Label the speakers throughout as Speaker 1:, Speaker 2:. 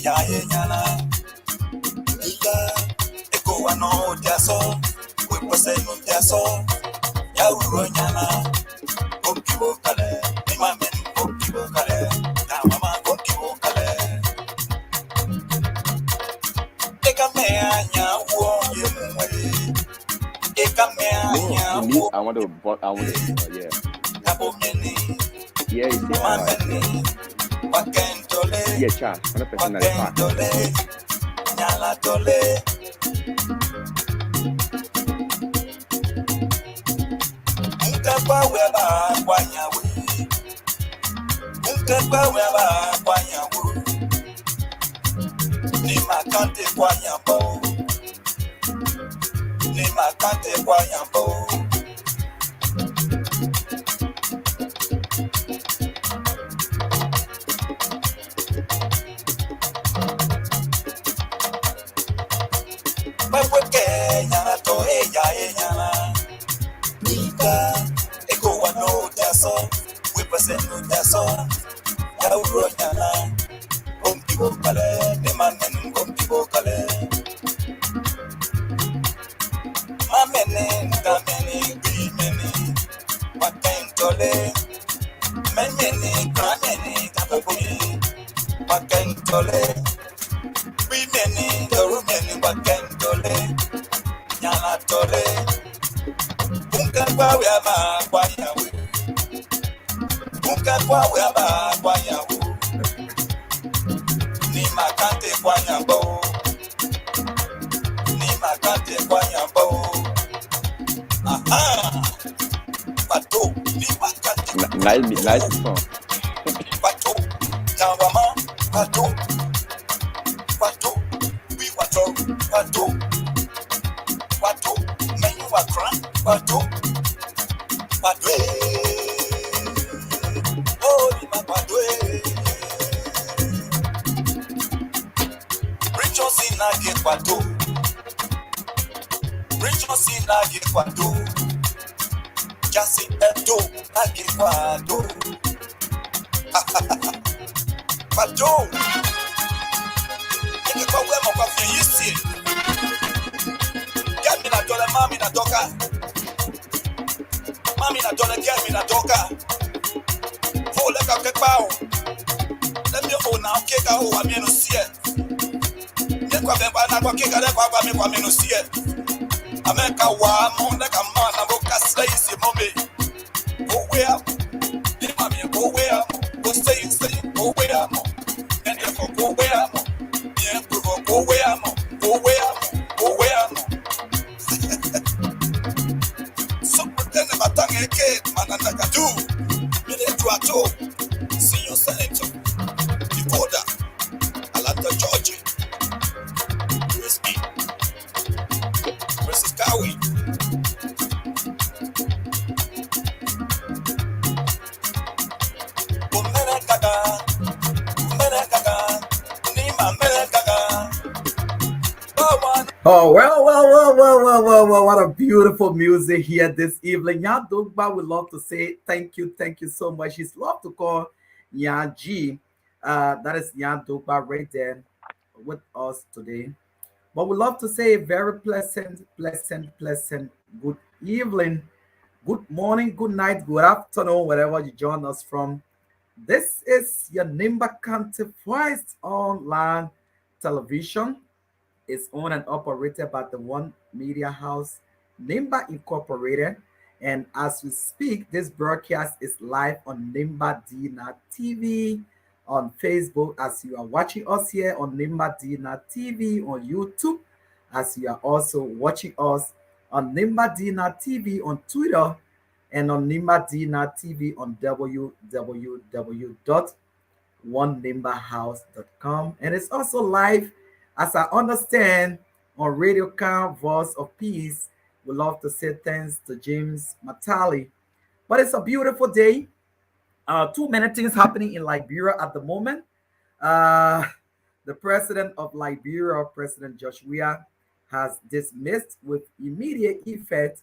Speaker 1: I want to, yeah. Yeah, you say all right. Yeah, Cha, 100% that is fact. Nice song.
Speaker 2: Oh, well, what a beautiful music here this evening. Nya Dogba would love to say thank you so much. He's love to call Nya G. That is Nya Dogba right there with us today. But we love to say a very pleasant good evening, good morning, good night, good afternoon, wherever you join us from. This is your Nimba County Voice online television. Is owned and operated by the One Media House, Nimba Incorporated. And as we speak, this broadcast is live on Nimba Dina TV on Facebook, as you are watching us here on Nimba Dina TV on YouTube, as you are also watching us on Nimba Dina TV on Twitter, and on Nimba Dina TV on www.onenimbahouse.com. And it's also live, as I understand, on Radio Karn Voice of Peace. We love to say thanks to James Matali. But it's a beautiful day. Too many things happening in Liberia at the moment. The president of Liberia, President Joshua, has dismissed with immediate effect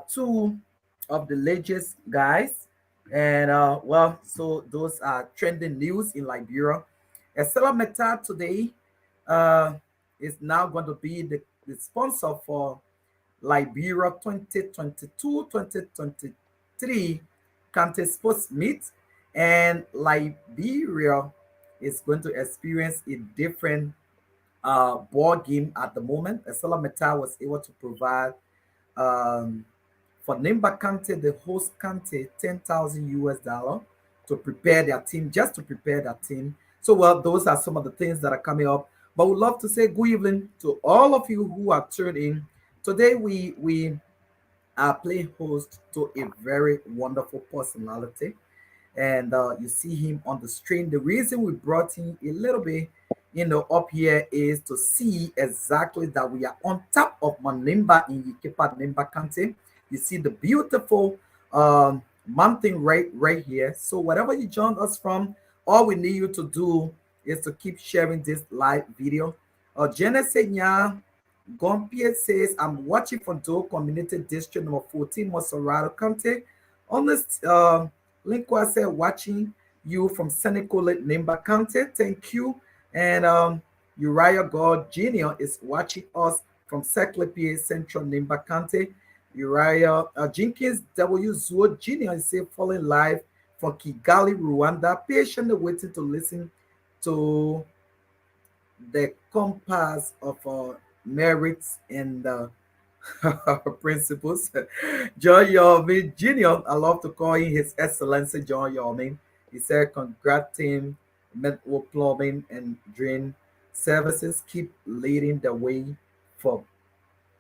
Speaker 2: two of the latest guys. And so those are trending news in Liberia. Estela Meta today uh, is now going to be the sponsor for Liberia 2022-2023 County Sports Meet, and Liberia is going to experience a different board game at the moment. Estela Meta was able to provide um, for Nimba County, the host county, 10,000 US dollar to prepare their team, just to prepare their team. So, well, those are some of the things that are coming up. But we'd love to say good evening to all of you who are tuned in. Today, we are playing host to a very wonderful personality, and you see him on the screen. The reason we brought him a little bit, up here is to see exactly that we are on top of Manimba in Yikipa Nimba County. You see the beautiful mountain right here. So whatever you joined us from, all we need you to do is to keep sharing this live video. Genesis Gompie says, I'm watching from Dole Community District number 14, Mosorado County. On this Linkwa said, watching you from Seneca Nimba County. Thank you. And Uriah God Jr. is watching us from Seclepier Central Nimba County. Uriah Jenkins W. Zuo Jr. is saying, falling live from Kigali, Rwanda. Patiently waiting to listen to the compass of merits and principles. John Yormin Jr., I love to call him His Excellency John Yormin. He said, congrats him, Metro Plumbing and Drain Services. Keep leading the way for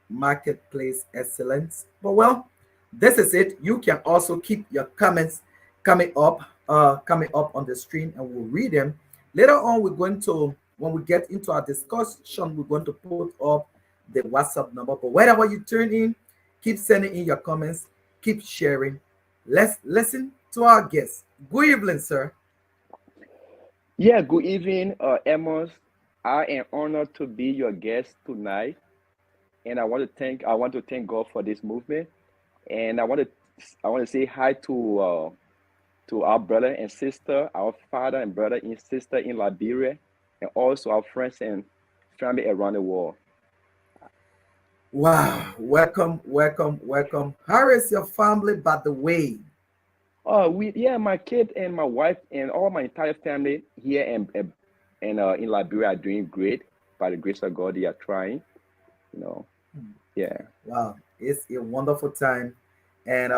Speaker 2: marketplace excellence. But well, this is it. You can also keep your comments coming up on the screen, and we'll read them. Later on, we're going to, when we get into our discussion, we're going to put up the WhatsApp number. But wherever you turn in, keep sending in your comments, keep sharing. Let's listen to our guest. Good evening, sir.
Speaker 1: Yeah, good evening, Amos. I am honored to be your guest tonight, and I want to thank God for this movement, and I want to say hi to our brother and sister, our father and brother and sister in Liberia, and also our friends and family around the world.
Speaker 2: Wow, welcome, welcome, welcome. How is your family, by the way?
Speaker 1: Yeah, my kid and my wife and all my entire family here and in Liberia are doing great. By the grace of God, they are trying. You know, yeah.
Speaker 2: Wow, it's a wonderful time. And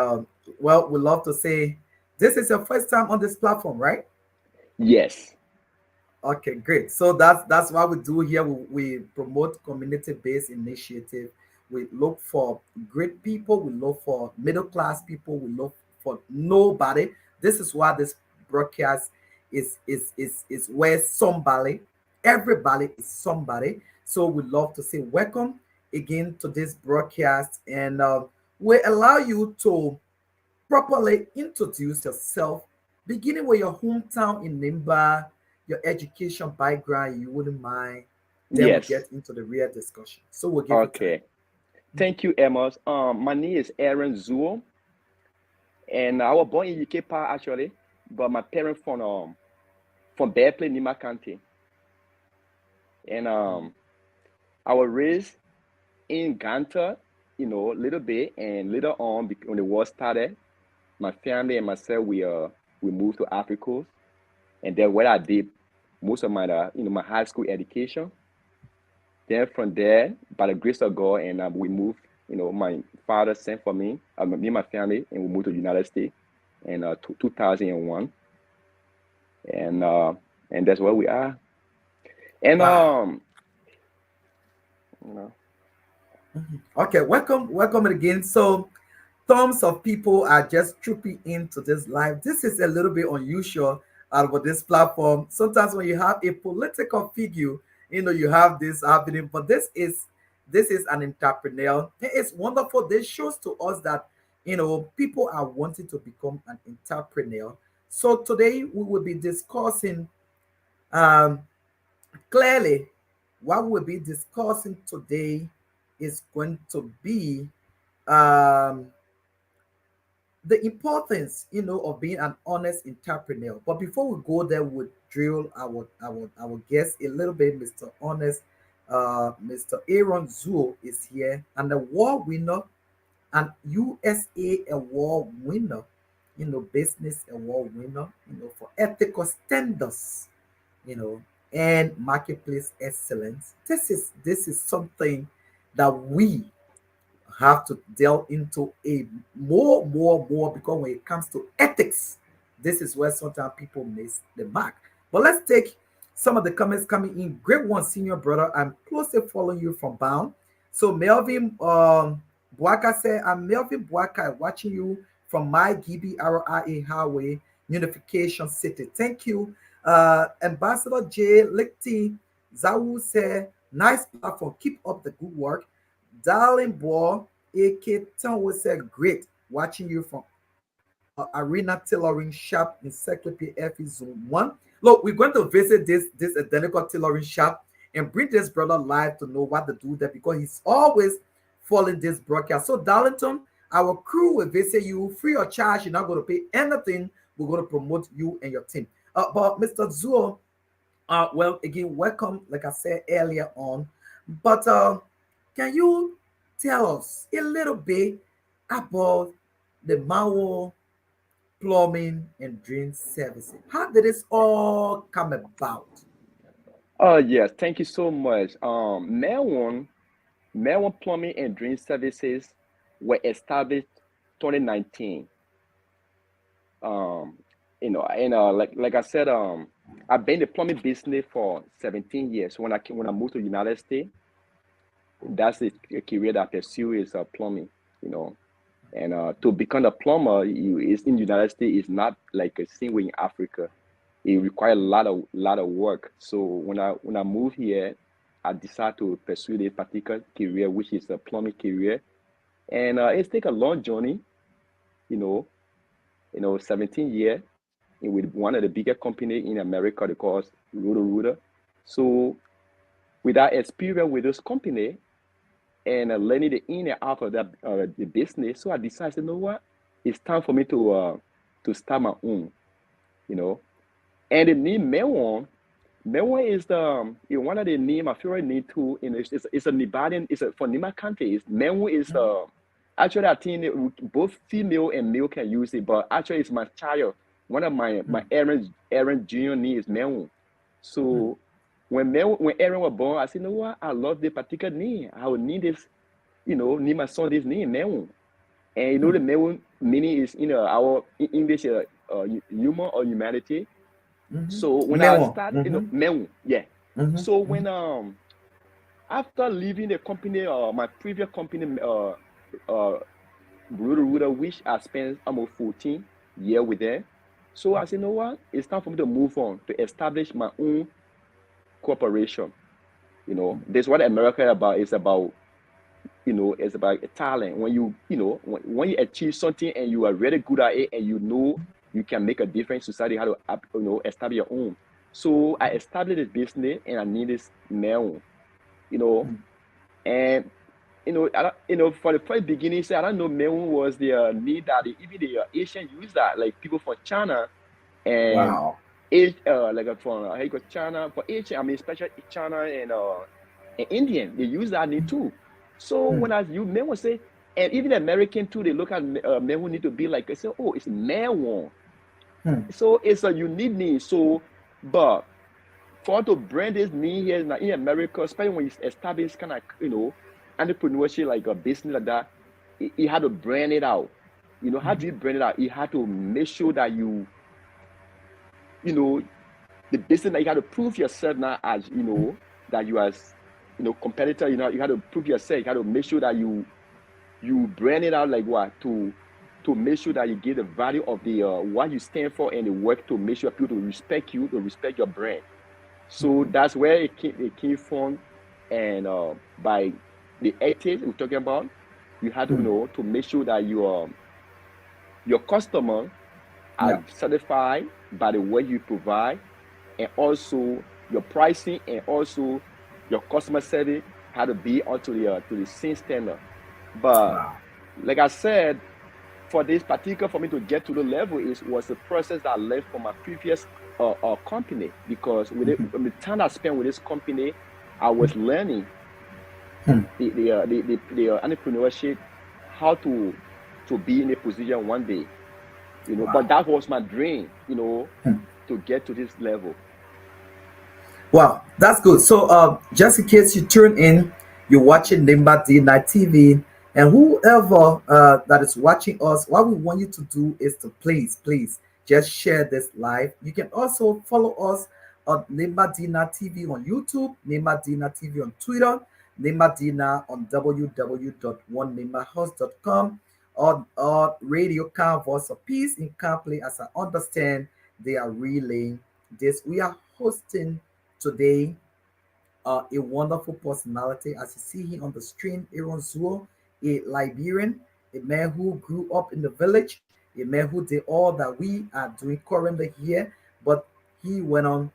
Speaker 2: well, we love to say this is your first time on this platform, right?
Speaker 1: Yes.
Speaker 2: Okay, great. So that's what we do here. We promote community-based initiative. We look for great people. We look for middle class people. We look for nobody. This is why this broadcast is where somebody, everybody is somebody. So we love to say welcome again to this broadcast, and we allow you to properly introduce yourself, beginning with your hometown in Nimba, your education background, you wouldn't mind. Then we
Speaker 1: Yes.
Speaker 2: get into the real discussion. So we'll give you time.
Speaker 1: Okay. Thank you, Amos. My name is Aaron Zuo, and I was born in Ikepa actually, but my parents from Berkeley, Nima County, and I was raised in Ganta, a little bit, and later on, when the war started, my family and myself we moved to Africa, and then where I did most of my my high school education. Then from there, by the grace of God, and we moved. My father sent for me, me and my family, and we moved to the United States in 2001, and uh, and that's where we are. And
Speaker 2: Wow.
Speaker 1: you know,
Speaker 2: Okay, welcome again. So tons of people are just trooping into this live. This is a little bit unusual with this platform. Sometimes when you have a political figure, you have this happening, but this is an entrepreneur. It's wonderful. This shows to us that people are wanting to become an entrepreneur. So today we will be discussing um, clearly what we'll be discussing today is going to be um, the importance, of being an honest entrepreneur. But before we go there, we'll drill our guest a little bit. Mr. Honest, Mr. Aaron Zuo is here, and the award winner, an USA award winner, business award winner, for ethical standards, you know, and marketplace excellence. This is something that we have to delve into a more because when it comes to ethics, this is where sometimes people miss the mark. But let's take some of the comments coming in. Great one, senior brother. I'm closely following you from Bound. So Melvin Buaka said, I'm Melvin Buaka watching you from my GBRIA Highway, Unification City. Thank you. Ambassador J. Lichty Zawu said, nice platform. Keep up the good work. Darling boy, AK Town said, great watching you from Arena Tailoring Shop in Secretary FE Zone 1. Look, we're going to visit this identical tailoring shop and bring this brother live to know what to do there because he's always following this broadcast. So, Darlington, our crew will visit you free of charge. You're not going to pay anything. We're going to promote you and your team. But Mr. Zuo, well, again, welcome, like I said earlier on. But can you tell us a little bit about the MenWon plumbing and drain services? How did this all come about?
Speaker 1: Oh yes, thank you so much. MenWon Plumbing and Drain Services were established 2019. Um, and like I said, I've been in the plumbing business for 17 years. When I moved to the United States, that's the career that I pursue is plumbing. You know, and to become a plumber, is in the United States is not like a thing in Africa. It requires a lot of work. So when I moved here, I decided to pursue this particular career, which is a plumbing career, and it's take a long journey. You know, 17 years with one of the bigger company in America, they call us Roto. So with that experience with this company and learning the in and out of that the business, so I decided, you know what, it's time for me to start my own. You know, and the name MenWon, MenWon is one of the name my favorite name too. It's a Nibadian. It's a for Nima County. MenWon is actually I think both female and male can use it, but actually it's my child. One of my Aaron Junior name is MenWon. So when Aaron was born, I said, you know what, I love this particular name. I would need this, name my son this name MenWon. And the MenWon meaning is our English humor or humanity. So when I start, MenWon, yeah. So when after leaving the company, my previous company, Ruda, which I spent almost 14 years with them. So I said, you know what? It's time for me to move on, to establish my own corporation. This is what America is about. It's about talent. When when you achieve something and you are really good at it and you can make a difference in society, how to establish your own. So I established this business and I need this mail, and for the first beginning, say I don't know, MenWon was the need that even the Asian use that, like people from China and
Speaker 2: Wow.
Speaker 1: like from China for Asian, I mean especially China and Indian, they use that need too. So when I use MenWon, say, and even American too, they look at MenWon need to be like, they say, oh, it's MenWon. So it's a unique name. So, but for to brand this name here in America, especially when you establish kind of entrepreneurship like a business like that, you had to brand it out. How do you brand it out? You had to make sure that the business, that you got to prove yourself now as that you as competitor. You had to prove yourself. You got to make sure that you brand it out like what to make sure that you give the value of the what you stand for and the work to make sure people to respect you, to respect your brand. So that's where it came from, and by the 80s we're talking about, you had to to make sure that your customer are satisfied by the way you provide, and also your pricing and also your customer service had to be onto the same standard. But like I said, for this particular, for me to get to the level, was a process that I learned from my previous company, because with the time I spent with this company, I was learning the entrepreneurship, how to be in a position one day, But
Speaker 2: Wow.
Speaker 1: that was my dream, to get to this level.
Speaker 2: Wow, that's good. So, just in case you tune in, you're watching Nimba D Night TV, and whoever that is watching us, what we want you to do is to please, just share this live. You can also follow us on Nimba Dina TV on YouTube, Nimba Dina TV on Twitter, Nimba Dina on www.onenimahouse.com, or Radio Karn Voice of Peace in Karnplay. As I understand, they are relaying this. We are hosting today a wonderful personality. As you see here on the screen, Aaron Zuo, a Liberian, a man who grew up in the village, a man who did all that we are doing currently here, but he went on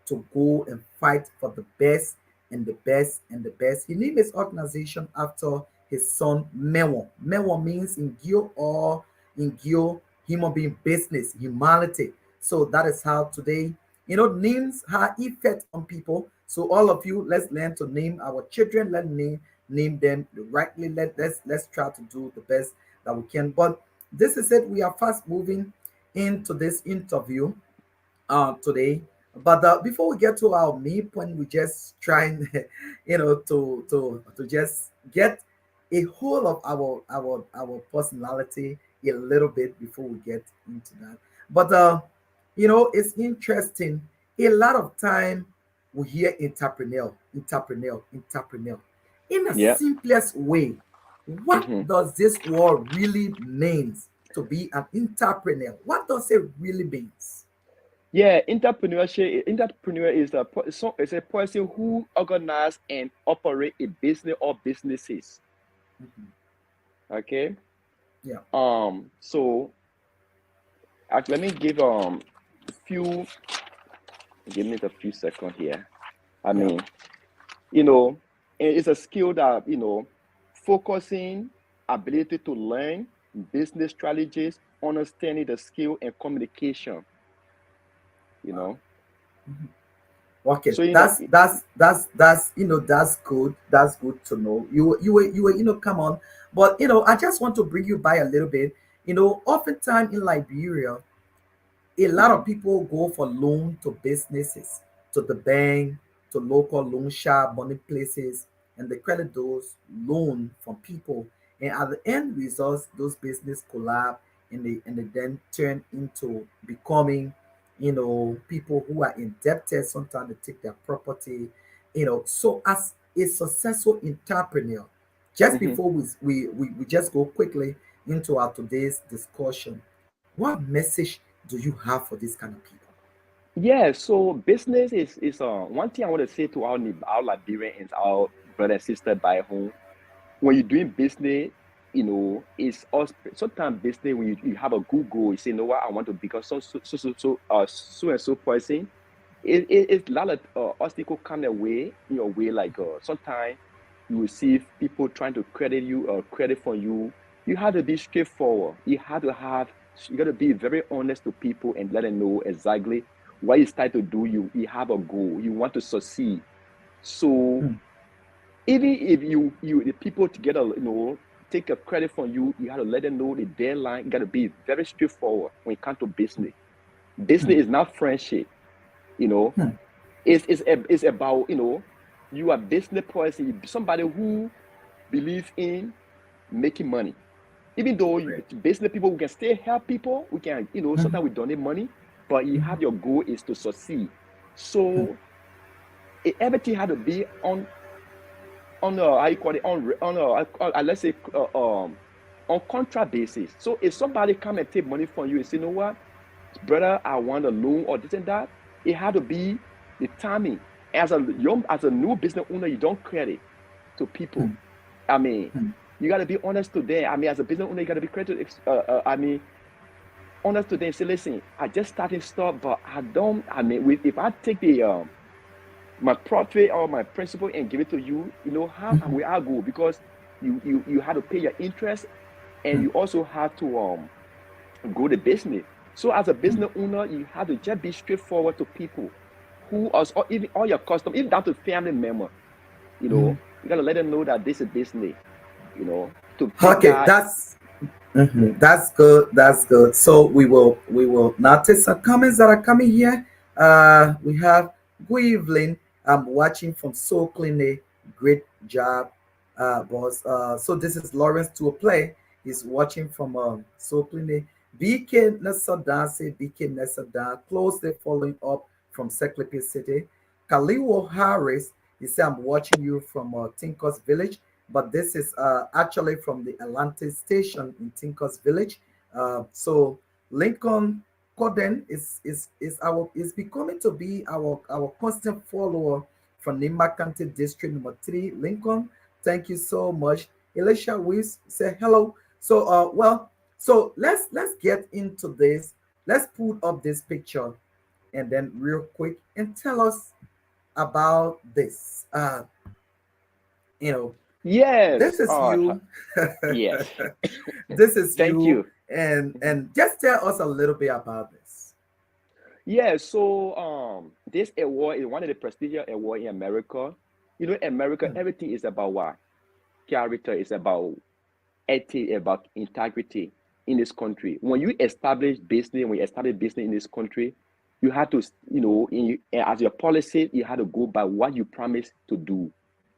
Speaker 2: to go and fight for the best and the best and the best. He named his organization after his son MenWon. MenWon means in Gyo, or in Gyo, human being, business, humanity. So that is how today, names have effect on people. So all of you, let's learn to name our children. Name them rightly. Let's try to do the best that we can. But this is it. We are fast moving into this interview today. But before we get to our main point, we just trying, to just get a whole of our personality a little bit before we get into that. But it's interesting. A lot of time we hear entrepreneur. In the
Speaker 1: Yeah.
Speaker 2: simplest way, what
Speaker 1: hmm
Speaker 2: does this word really means to be an entrepreneur? What does it really means?
Speaker 1: Yeah, entrepreneur is is a person who organize and operate a business or businesses.
Speaker 2: Mhm.
Speaker 1: Okay.
Speaker 2: Yeah.
Speaker 1: So let me few give me a few seconds here. I
Speaker 2: Yeah.
Speaker 1: mean, you know, it's a skill that, focusing, ability to learn business strategies, understanding the skill and communication, you
Speaker 2: Wow.
Speaker 1: know.
Speaker 2: Mhm. Okay,
Speaker 1: So,
Speaker 2: that's good. That's good to know. You were come on, but I just want to bring you by a little bit. Oftentimes in Liberia, a lot
Speaker 1: mhm,
Speaker 2: of people go for loan to businesses, to the bank, to local loan sharp money places, and they credit those loan from people. And at the end results, those business collapse, and they then turn into becoming, people who are indebted. Sometimes they take their property. So as a successful entrepreneur, just
Speaker 1: mhm.
Speaker 2: before we just go quickly into our today's discussion, what message do you have for this kind of people?
Speaker 1: Yeah, so business is one thing I want to say to our Liberians, our brother and sister by home. When you're doing business, it's us. Sometimes business, when you have a good goal, you say, what, I want to become so and so person. It's a lot of obstacle come their way in your way. Like sometimes you will see people trying to credit you or credit for you. You have to be straightforward. You got to be very honest to people and let them know exactly what you start to do. You have a goal. You want to succeed. So
Speaker 2: Hmm,
Speaker 1: even if the people together, take a credit from you, you have to let them know the deadline. You got to be very straightforward when it comes to business.
Speaker 2: hmm,
Speaker 1: Business is not friendship. You know,
Speaker 2: hmm,
Speaker 1: it's about, you are business person, somebody who believes in making money. Even though
Speaker 2: great.
Speaker 1: business people, we can still help people. We can,
Speaker 2: Mhm,
Speaker 1: sometimes we donate money, but you
Speaker 2: mhm,
Speaker 1: have your goal is to succeed.
Speaker 2: hmm,
Speaker 1: So everything had to be on how you call it, let's say on contract basis. So if somebody come and take money from you and say, what, brother, I want a loan or this and that, it had to be the timing. As a new business owner, you don't credit to people.
Speaker 2: hmm,
Speaker 1: I mean,
Speaker 2: hmm,
Speaker 1: you got to be honest to them. I mean, as a business owner, you got to be honest to them. Say, listen, I just starting stuff, but I don't. I mean, if I take the my profit or my principal and give it to you, how
Speaker 2: mhm,
Speaker 1: will I go? Because you had to pay your interest and you also have to grow the business. So as a business owner, you have to just be straightforward to people who are, or even all your customers, even down to family member. You gotta let them know that this is business. To take
Speaker 2: Okay,
Speaker 1: that. Yeah.
Speaker 2: that's good. That's good. So we will now take some comments that are coming here. We have good evening. I'm watching from Soul Clinic. Great job, boss. So this is Lawrence to play. He's watching from Soul Clinic. BK Nesadan say BK Nesadan closely following up from Secretary City. Kaliwo Harris, he said I'm watching you from Tinkers Village, but this is actually from the Atlantic station in Tinkers Village. So Lincoln Coden is becoming to be our constant follower from Nimba County District number 3. Lincoln, thank you so much. Elisha Weiss say hello. So so let's get into this. Let's put up this picture and then real quick and tell us about this. You know, this
Speaker 1: Yes.
Speaker 2: is you.
Speaker 1: Yes.
Speaker 2: This is
Speaker 1: Thank
Speaker 2: you.
Speaker 1: you.
Speaker 2: And just tell us a little bit about this.
Speaker 1: Yeah. So this award is one of the prestigious awards in America. America, everything is about what? Character, is about ethics, about integrity in this country. When you establish business in this country, you have to, as your policy, you have to go by what you promise to do.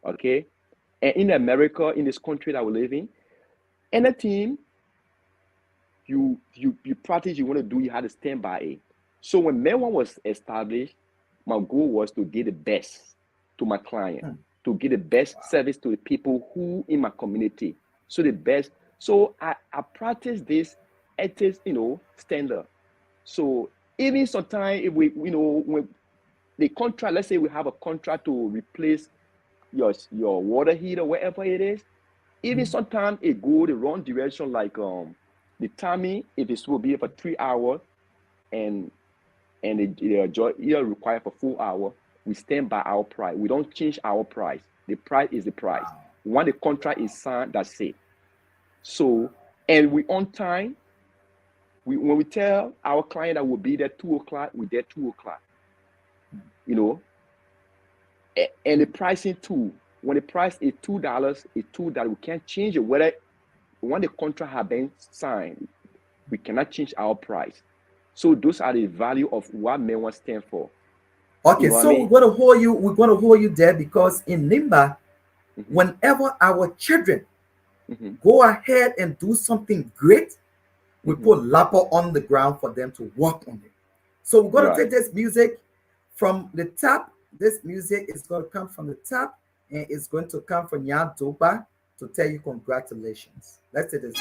Speaker 1: Okay. And in America, in this country that we live in, anything you practice, you want to do, you have to stand by it. So when MenWon was established, my goal was to get the best to my client, to get the best service to the people who in my community. So the best. So I practice this ethics, standard. So even sometimes if we, when the contract, let's say we have a contract to replace your water heater, wherever it is, even sometimes it go the wrong direction, like the timing, if it's will be for 3 hours and the job required for 4 hours, we stand by our price. We don't change our price. The price is the price. When the contract is signed, that's it. So, and we on time. When we tell our client that we'll be there 2 o'clock, we're there 2 o'clock. And the pricing too. When the price is $2, it's $2. We can't change it. Whether when the contract has been signed, we cannot change our price. So those are the value of what MenWon stand for.
Speaker 2: Okay, so we're gonna hold you there because in Nimba, whenever our children go ahead and do something great, we put lapper on the ground for them to work on it. So we're gonna take this music from the top. This music is going to come from the top, and it's going to come from Yan Doba to tell you congratulations. Let's do this.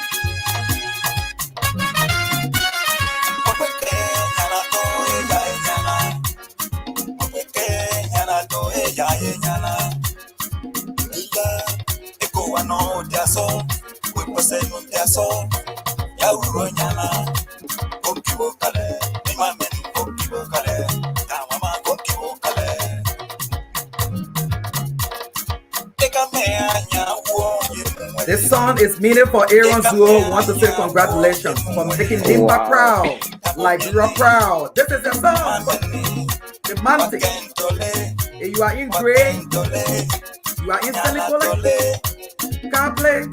Speaker 2: This song is meaning for Aaron Zuo. Want to say congratulations for making Nimba proud, like you are proud. This is a song. Romantic. If you are in gray, you are in Senegal, Karnplay,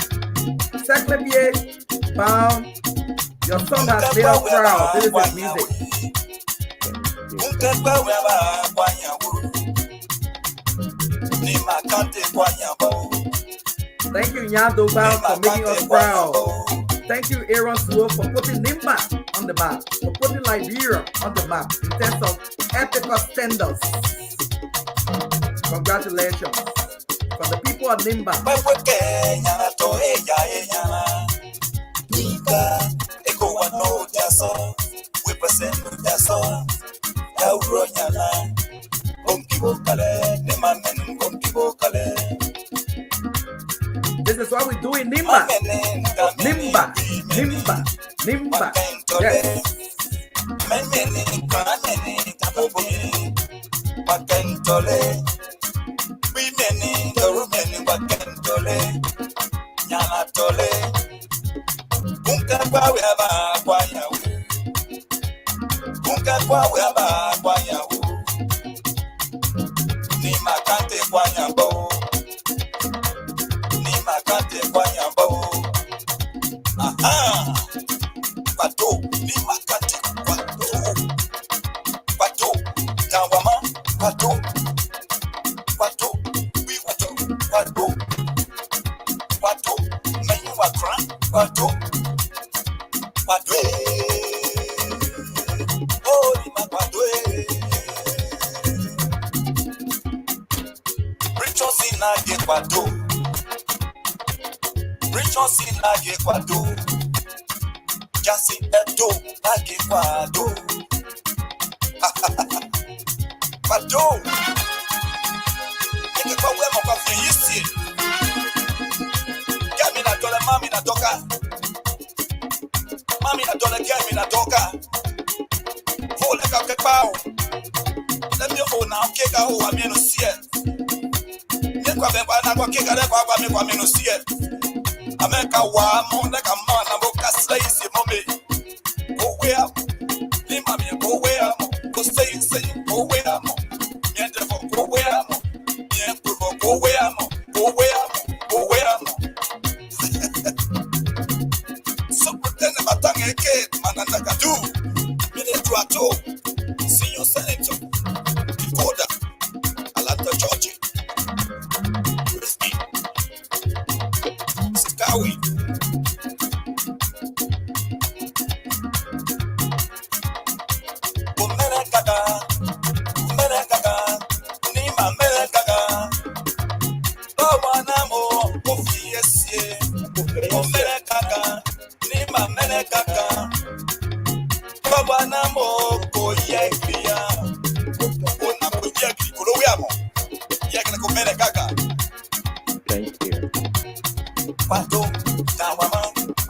Speaker 2: Secretary, bound. Your song has made us proud. This is his music. Thank you, Nyando Bao, for making us proud. Thank you, Aaron Suo, for putting Nimba on the map, for putting Liberia on the map in terms of ethical standards. Congratulations from the people of Nimba. This is what we do in Nimba. Nimba, Nimba, Nimba. Yes.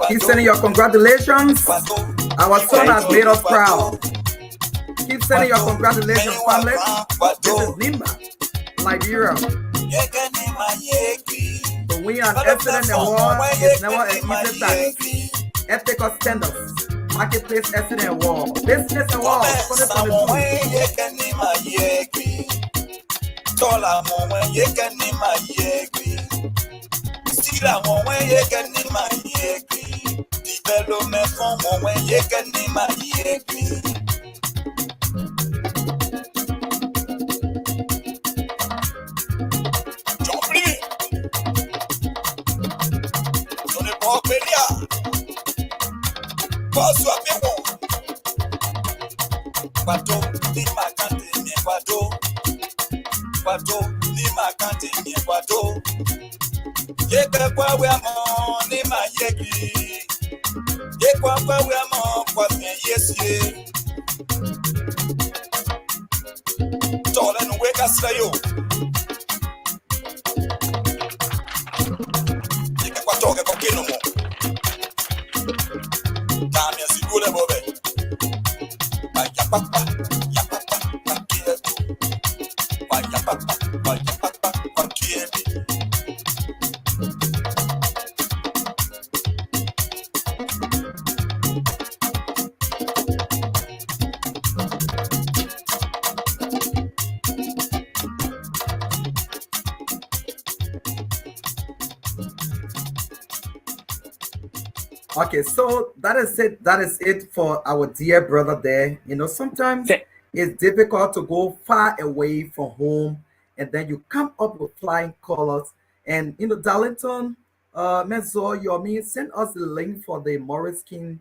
Speaker 2: Keep sending your congratulations. Our son has made us proud. Keep sending your congratulations, family. This is Nimba, Liberia. To win an excellent award is never an easy task. Ethical standards, marketplace excellent award, business award, 2022.
Speaker 3: Development from when you can name my
Speaker 2: Okay, so that is it. That is it for our dear brother there. You know, sometimes it's difficult to go far away from home and then you come up with flying colors. And, you know, Darlington, Menzo, Yomi, send us the link for the Morris King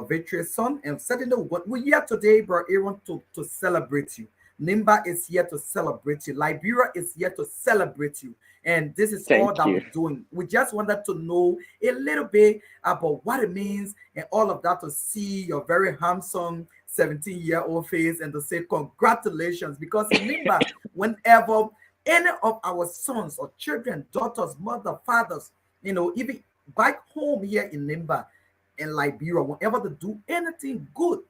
Speaker 2: Victory Song. And certainly what we're here today, bro, Aaron, to celebrate you. Nimba is here to celebrate you. Liberia is here to celebrate you. And this is all that we're doing. We just wanted to know a little bit about what it means and all of that, to see your very handsome 17-year-old face and to say congratulations. Because remember, whenever any of our sons or children, daughters, mother, fathers, you know, even back home here in Nimba and Liberia, whenever they do anything good,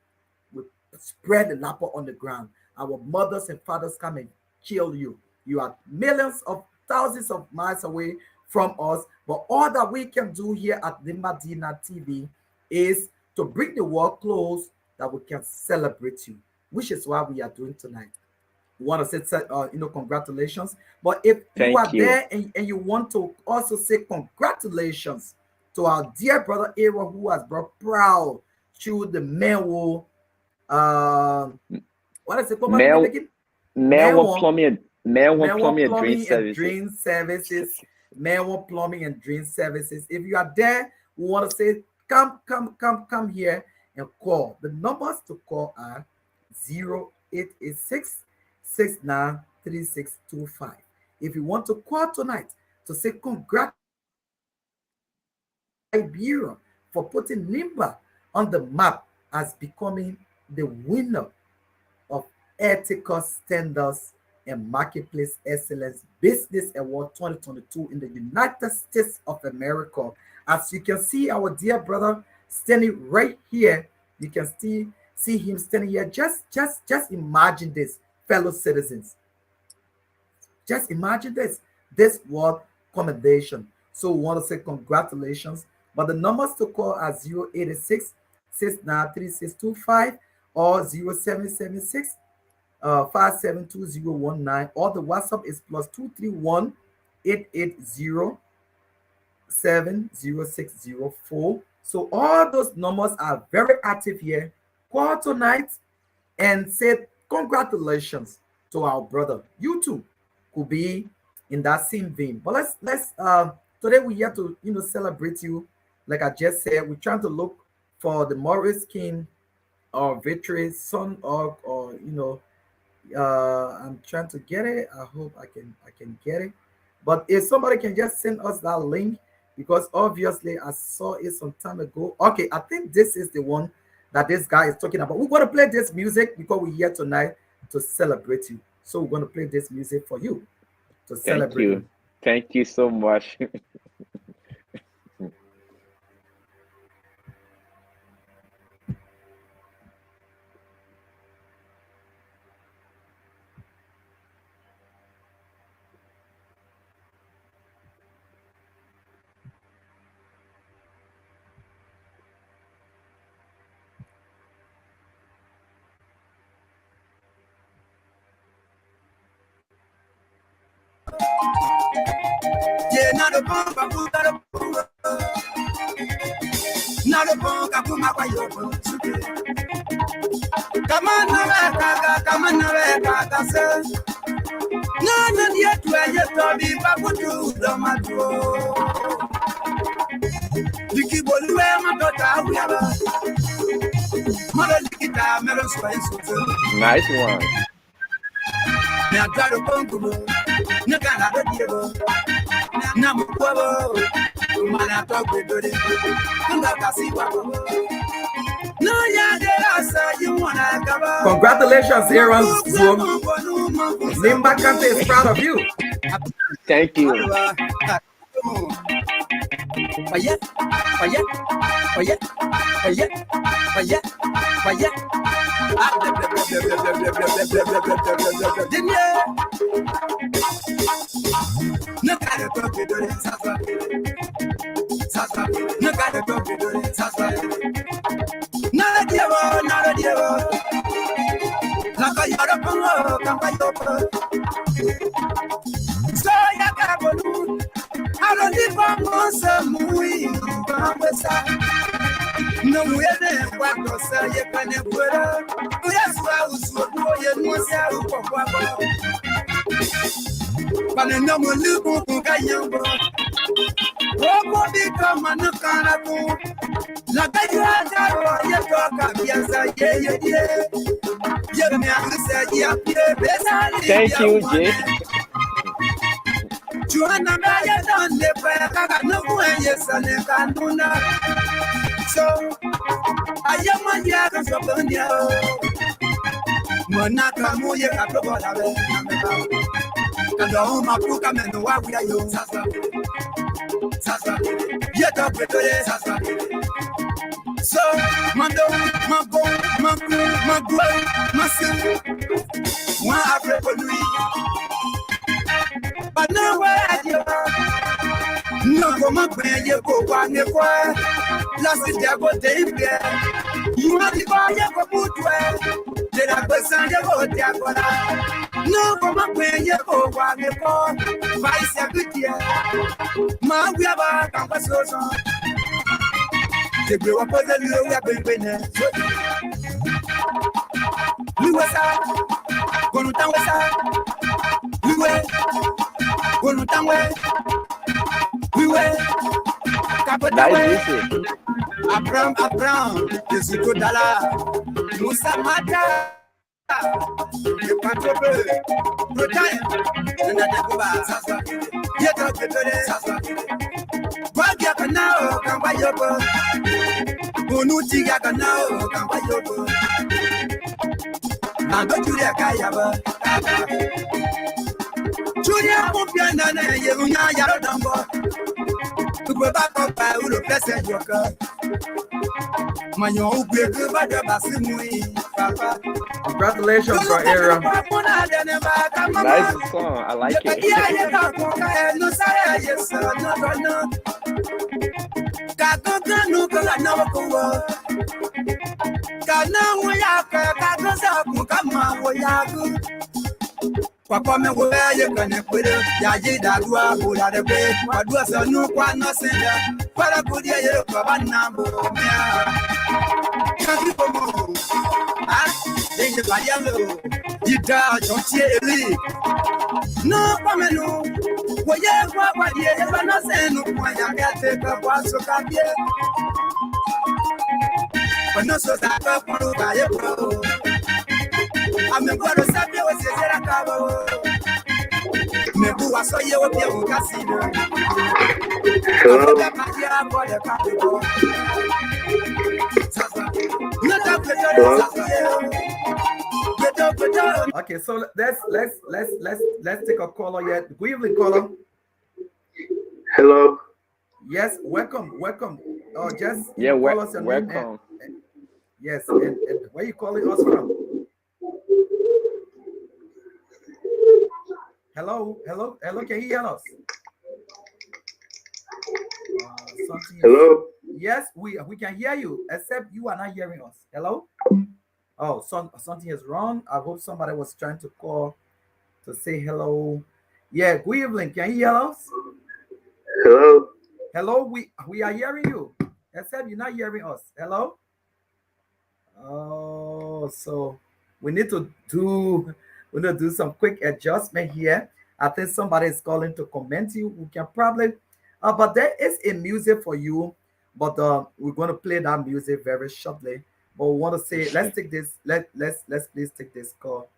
Speaker 2: we spread the lapper on the ground. Our mothers and fathers come and kill you. You are millions of thousands of miles away from us, but all that we can do here at Nimba Dina TV is to bring the world close that we can celebrate you, which is what we are doing tonight. We want to say, congratulations. But if you are
Speaker 1: Thank you.
Speaker 2: there and you want to also say congratulations to our dear brother Aaron, who has brought proud through the MenWon, what is it called?
Speaker 1: MenWon Plumbing and Drain
Speaker 2: Services. MenWon Plumbing and Drain Services. If you are there, we want to say, come here and call. The numbers to call are 0886 693625. If you want to call tonight to say congratulations for putting Nimba on the map as becoming the winner of Ethical Standards and Marketplace Excellence Business Award 2022 in the United States of America. As you can see, our dear brother standing right here, you can see him standing here. Just imagine this, fellow citizens. Just imagine this world commendation. So we want to say congratulations. But the numbers to call are 0886 693625 or 0776 572019, or the WhatsApp is +231 880 70604. So all those numbers are very active here. Call tonight and say congratulations to our brother. You too could be in that same vein. But let's today we're here to celebrate you. Like I just said, we're trying to look for the Morris King or Victory son or I'm trying to get it. I hope I can get it. But if somebody can just send us that link, because obviously I saw it some time ago. Okay, I think this is the one that this guy is talking about. We're going to play this music because we're here tonight to celebrate you. So we're going to play this music for you to celebrate you.
Speaker 1: Thank you so much.
Speaker 3: Yeah, not a bomb, but who got a bomb? Not a bomb, I put my way over. Come on, come on, sir. No, not yet, where you told me, but what you do, my door. You keep on wearing my daughter, we have a mother, guitar, melon spice.
Speaker 1: Nice one.
Speaker 3: Now, try to pump. No Canada,
Speaker 2: congratulations, Aaron. Nimba Kante is proud of you.
Speaker 1: Thank you.
Speaker 3: no we are quatro saia canepura. Yes, I was so good. No se ha upo Para no muluku kayambo. Opo di kama no kanaku. La kaya jaro ye toka biasa ye. Ye me agusa ye apire besali.
Speaker 1: Thank you, Jay.
Speaker 3: Juana Maya don't live where I no way, yes, and I can't do that. So I am a yagas of the Nia. Monaka Moya Capola. And the home of Puka and the Wabi are you, Sasa. Yet up with the Sasa. So, Mando, Mago, Masu, one Africa Louis. But no way, no, come up where you go, one, Lost it, there go Dave. You want the boy, you go put well. Did I go send you go there? No, come up when you go, what you call. Vice a good year. Man, we have a conversation. The girl was a little weapon. We was out. Gonna town was out. We were. Gonna town way. We were.
Speaker 1: That is music.
Speaker 3: Abram, this is good dollar. Musa Mata. The Patrobe. Rotan. And the Kuba. Yet up the what you can now, come by your book. Unuti Yakanao, come by your book. Now go to the Kayaba. Julia Mumpiana, Yuna Yarodambo. To go back up by Ulu Blessed Joker. Mayo, good by the Basimui, Papa.
Speaker 2: Congratulations for Aaron.
Speaker 1: Nice song. I like it.
Speaker 3: Papa me where you can put it, Yaji Dagua, Buddha the Bay, what was a new one, no sender. What a good year, you have a number. Can't people move? They the Bayalo, you die, don't see no, Pamelo. Well, yeah, what year, but not saying no point. I can't take up one so come here. But no, so that up by a pro. I'm a brother, Sabio was a Cabo. Maybe I saw you up here with Casino.
Speaker 2: Okay, so let's take a caller yet. Good evening, caller.
Speaker 4: Hello.
Speaker 2: Yes, welcome. Just
Speaker 1: Yeah,
Speaker 2: call us your name
Speaker 1: welcome.
Speaker 2: and yes, and where you calling us from? Hello. Can you hear us?
Speaker 4: Hello.
Speaker 2: Yes, we can hear you, except you are not hearing us. Hello. Oh, something is wrong. I hope somebody was trying to call to say hello. Yeah, good evening. Can you hear us?
Speaker 4: Hello.
Speaker 2: Hello, we are hearing you, except you're not hearing us. Hello. Oh, so we need to do some quick adjustment here. I think somebody is calling to comment you. We can probably, but there is a music for you, but we're going to play that music very shortly. But we want to say, let's take this. Let's please take this call.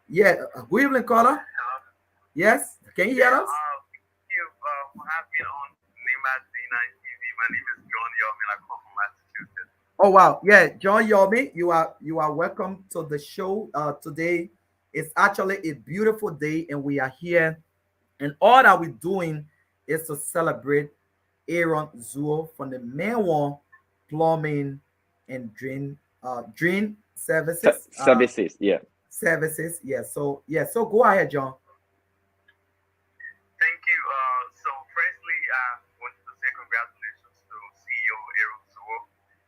Speaker 2: Yeah, good evening, caller.
Speaker 4: Hello.
Speaker 2: Yes, can you hear us?
Speaker 4: Thank you for having me on Nimbas D9 TV. My name is John Yomi. I come from Massachusetts.
Speaker 2: Oh wow, yeah, John Yomi, you are welcome to the show today. It's actually a beautiful day, and we are here, and all that we're doing is to celebrate Aaron Zuo from the MenWon Plumbing and Drain Services.
Speaker 1: Services, yeah.
Speaker 2: Services, yeah. So go ahead, John.
Speaker 4: Thank you. So firstly, I want to say congratulations to CEO Aaron Zuo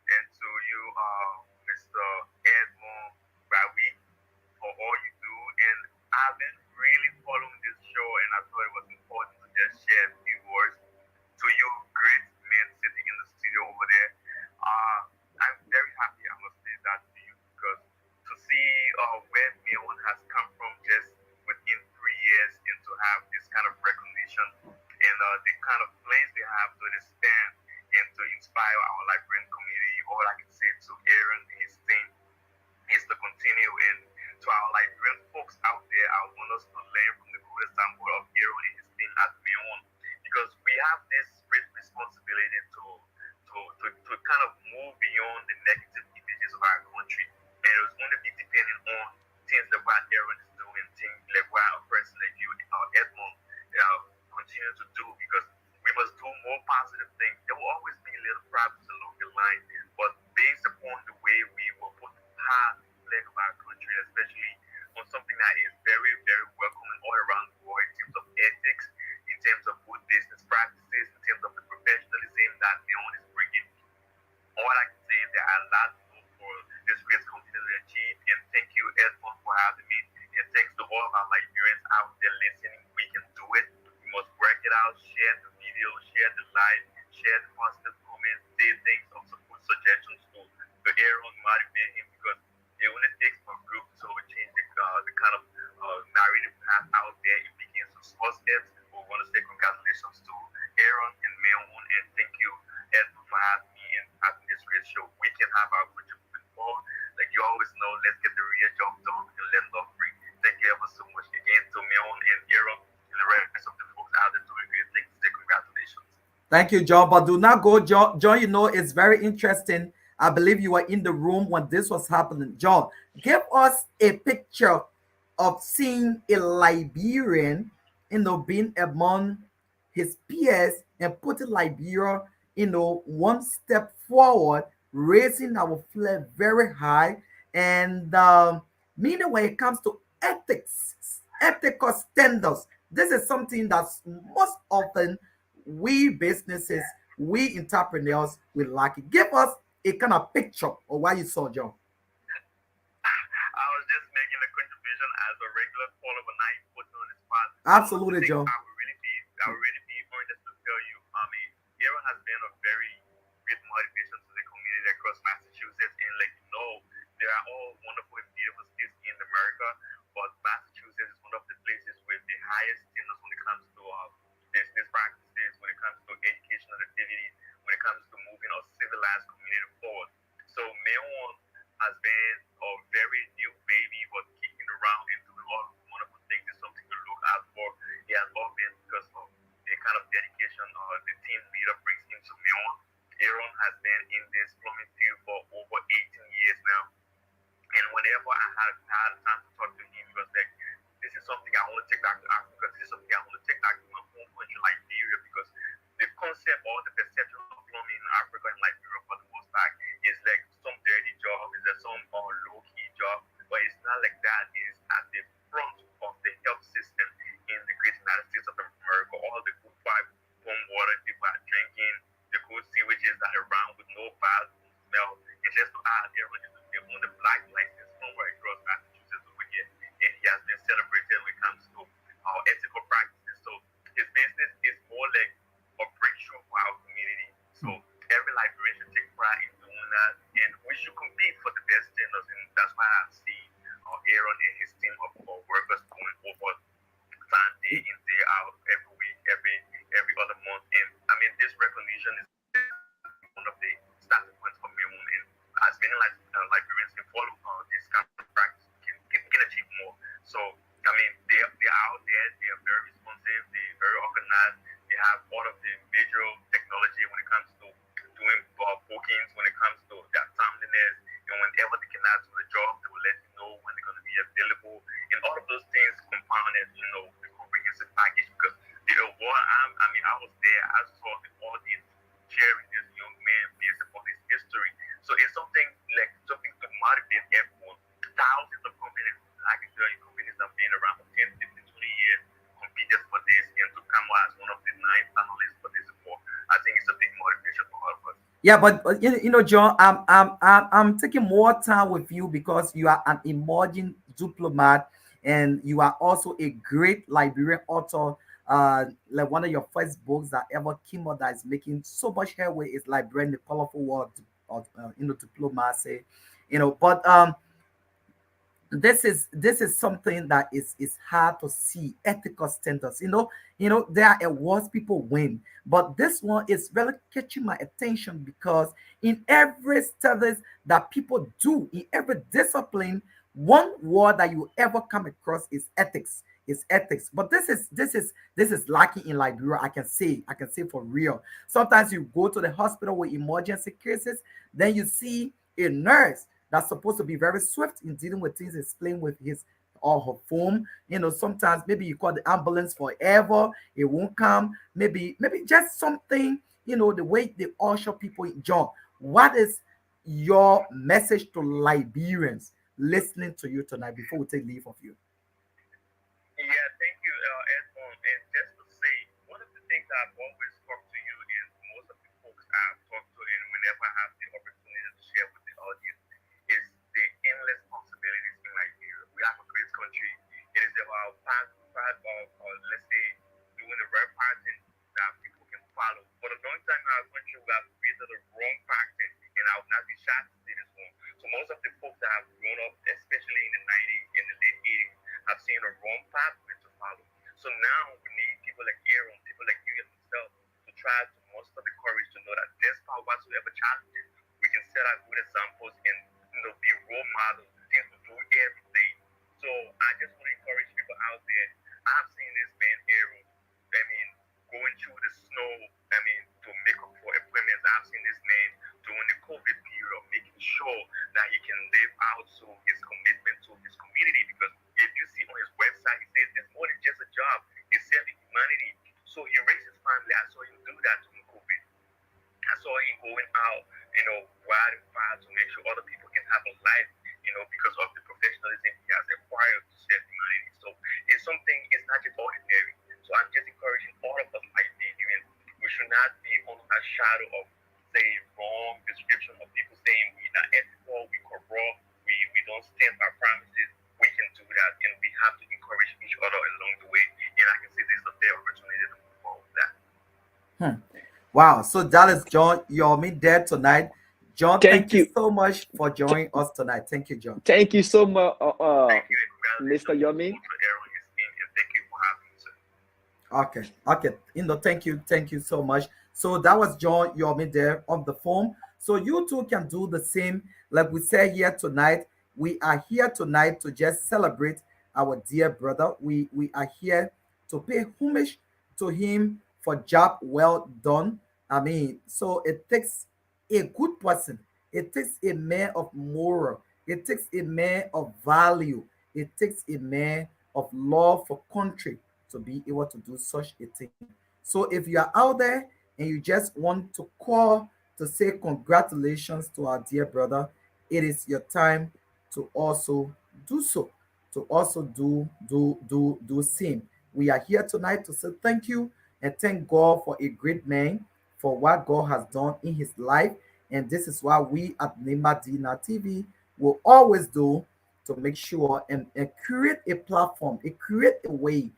Speaker 4: and to you, Mr. Edmund Gbarwee, for all you do. And I've been really following this show, and I thought it was important to just share a few words to you great men sitting in the studio over there. I'm very happy, I must say that to you, because to see where MenWon has come from just within 3 years and to have this kind of recognition and the kind of plans they have to expand and to inspire our Liberian community, all I can say to Aaron and his team is to continue. And to our Liberian folks out there, I want us to learn from the good example of Aaron and his team at MenWon, because we have this great responsibility to kind of move beyond the negative images of our country. And it was going to be depending on things that what Aaron is doing, things like what a person like you, Edmund, continue to do, because we must do more positive things. There will always be little problems along the line, but based upon the way we will put the path leg of our country, especially on something that is very, very welcoming all around the world in terms of ethics, in terms of good business practices, in terms of the professionalism that MenWon is bringing. share the video, share the live, share the positive comments, say things of support suggestions to Aaron, motivate him because it only takes a group to change the kind of narrative path out there. It begins with small steps. We want to say congratulations to Aaron and MenWon, and thank you, Edmund, for having me and having this great show. We can have our good moving forward. Like you always know, let's get the real job done and let love free. Thank you ever so much again to MenWon and Aaron and the rest of the folks out there doing great things. Say congratulations.
Speaker 2: Thank you, John. But do not go, John. John, you know, it's very interesting. I believe you were in the room when this was happening. John, give us a picture of seeing a Liberian, being among his peers and putting Liberia, one step forward, raising our flag very high. And meaning when it comes to ethics, ethical standards, this is something that's most often we businesses, we entrepreneurs, we lack it. Give us a kind of picture of what you saw, John.
Speaker 4: I was just making a contribution as a regular follower, night put on the spot.
Speaker 2: Absolutely, John.
Speaker 4: I would really be honest to tell you. I mean, Aaron has been a very great motivation to the community across Massachusetts, and like you know, they are all wonderful and beautiful states in America, but Massachusetts is one of the places with the highest standards when it comes to business practices, when it comes to educational activities, when it comes to moving our civilized community forward. So MenWon has been a very new baby, but kicking around and doing a lot of wonderful things is something to look out for. It has all been because of the kind of dedication the team leader brings into MenWon. Aaron has been in this plumbing field for over 18 years now. And whenever I had time to talk to him, he was like, this is something I want to take back to Africa. This is something I want to take back to my home country, Liberia, because the concept or the perception of plumbing in Africa and Liberia for the most part is like some dirty job, is there some low-key job, but it's not like that. It's at the front of the health system in the great United States of America. All the good pipe, home water people are drinking, the good sewages that are around with no foul smell. And just to add, everyone is on the black license somewhere across Massachusetts over here. And he has been celebrated when it comes to our ethical practices. So his business is more like a breakthrough for our community. So every Liberian should take pride in doing that. And we should compete for the best standards. And that's why I see Aaron and his team of workers going over time day in, day out, every week, every other month. And I mean, this recognition is one of the starting points for MenWon. And as many Liberians can follow this kind of practice, can achieve more. So, I mean, they are out there, they are very responsive, they're very organized, they have all of the major technology when it comes to doing bookings, when it comes to their timeliness, and whenever they can add to the job, they will let you know when they're going to be available. And all of those things compounded, the comprehensive package, because the award, I was there, I saw the audience cheering this young man based upon his history. So it's something to motivate everyone. Thousands of companies, I can tell you, companies that have been around for 10, 15, 20 years, competed for this, and to come out as one of the 9 finalists for this award, I think it's a big motivation for all of us.
Speaker 2: Yeah, but John, I'm taking more time with you because you are an emerging diplomat, and you are also a great Liberian author. Like one of your first books that ever came out that is making so much headway is Liberian, the colorful world of diplomacy. But this is something that is hard to see. Ethical standards, there are awards people win, but this one is really catching my attention because in every studies that people do, in every discipline, one word that you ever come across is ethics. But this is lacking in Liberia. I can say for real. Sometimes you go to the hospital with emergency cases, then you see a nurse that's supposed to be very swift in dealing with things, explain with his or her phone. Sometimes maybe you call the ambulance forever, it won't come. Maybe just something, the way they usher people in. John, what is your message to Liberians listening to you tonight before we take leave of you?
Speaker 4: Yeah, thank you, Edmund. And just to say, one of the things I've always talked to you is most of the folks I've talked to, and whenever I have the opportunity to share with the audience, is the endless possibilities in Nigeria. We have a great country. It is about part of, let's say, doing the right part and that challenges. We can set out good examples and be role models, things to do every day. So I just want to encourage people out there. I've seen this man Aaron, going through the snow, to make up for appointments. I've seen this man during the COVID period, making sure that he can live out to his commitment to his community. Because if you see on his website, he says it's more than just a job. He's serving humanity. So he raised his family. I saw him do that during COVID. I saw him going out, riding fire to make sure other people can have a life, because of the professionalism he has acquired to serve humanity. So it's something, it's not just ordinary. So I'm just encouraging all of us like Vivian. We should not be under a shadow of, say, wrong description of people saying we're not ethical, we corrupt, we don't stand by promises. We can do that, and we have to encourage each other along the way. And I can say this is a fair opportunity to move forward with that.
Speaker 2: Wow. So that is John Yomi there tonight. John, thank
Speaker 1: Thank
Speaker 2: you
Speaker 1: you.
Speaker 2: so much for joining us tonight. Thank you, John.
Speaker 1: Thank you so much,
Speaker 4: Thank you, and
Speaker 1: Mr. Yomi.
Speaker 4: for Aaron his team, and thank you for having me, sir.
Speaker 2: Okay. Thank you so much. So that was John Yomi there on the phone. So you too can do the same. Like we say here tonight, we are here tonight to just celebrate our dear brother. We are here to pay homage to him for job well done. So it takes a good person. It takes a man of moral. It takes a man of value. It takes a man of love for country to be able to do such a thing. So if you are out there and you just want to call to say congratulations to our dear brother, it is your time to also do so. To also do same. We are here tonight to say thank you and thank God for a great man for what God has done in his life. And this is why we at Nimadina TV will always do to make sure and create a platform, create a way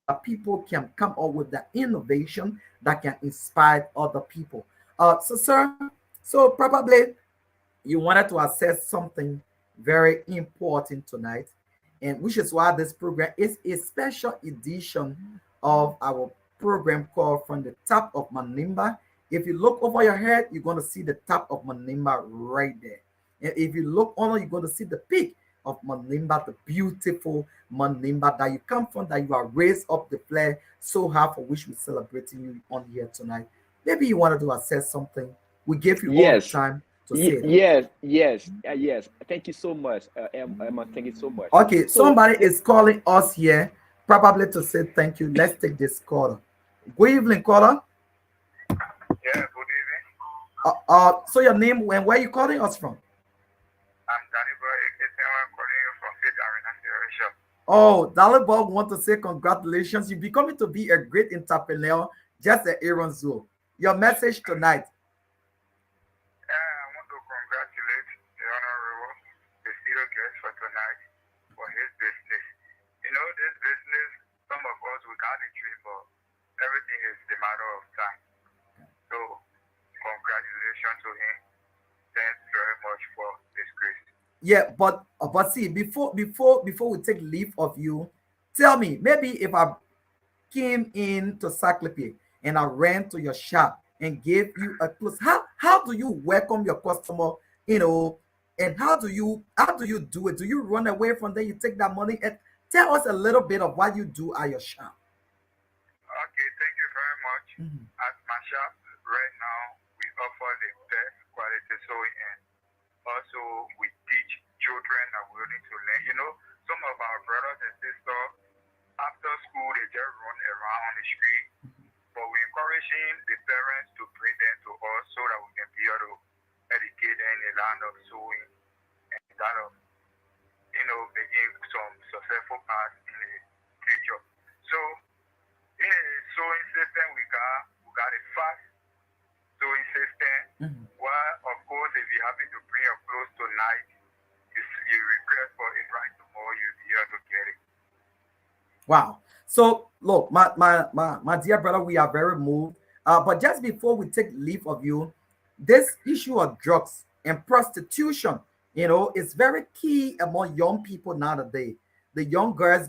Speaker 2: that people can come up with the innovation that can inspire other people. So, sir, so probably you wanted to assess something very important tonight, and which is why this program is a special edition of our program called From the Top of Manimba. If you look over your head, you're going to see the top of Manimba right there. And if you look on, you're going to see the peak of Manimba, the beautiful Manimba that you come from, that you are raised up the flare so high, for which we're celebrating you on here tonight. Maybe you wanted to assess something. We gave you all the
Speaker 1: Yes.
Speaker 2: time to say that.
Speaker 1: Yes. Thank you so much, Emma. Thank you so much.
Speaker 2: Okay,
Speaker 1: So,
Speaker 2: somebody is calling us here, probably to say thank you. Let's take this caller. Good evening, caller.
Speaker 4: Yeah, good evening.
Speaker 2: So your name and where you calling us from?
Speaker 4: I'm Danny Boy, calling you from Faith Arena Federation.
Speaker 2: Oh, Dalibog want to say congratulations. You're becoming to be a great entrepreneur, just as Aaron Zoo. Your message tonight.
Speaker 4: I want to congratulate the Honorable, the studio guest for tonight, for his business. This business, some of us, we got a dream, but everything is a matter of time. So, congratulations to him. Thanks very much for this grace.
Speaker 2: Yeah, but see, before we take leave of you, tell me, maybe if I came in to Saclepe and I ran to your shop and gave you a close, how do you welcome your customer, and how do you do it? Do you run away from there, you take that money? And tell us a little bit of what you do at your shop.
Speaker 4: Okay, thank you very much. At my shop right now, we offer the best quality sewing, and also we teach children that we need to learn. Some of our brothers and sisters, after school, they just run around on the street, but we're encouraging the parents to bring them to us so that we can be able to educate them in the land of sewing and that of, making some successful paths in the future. So, in the sewing system, we got a fast sewing system. Well, of course, if you happen to bring your clothes tonight, you request for it right tomorrow, you'll be able to get it.
Speaker 2: Wow. So look, my dear brother, we are very moved. But just before we take leave of you, this issue of drugs and prostitution, is very key among young people nowadays. The young girls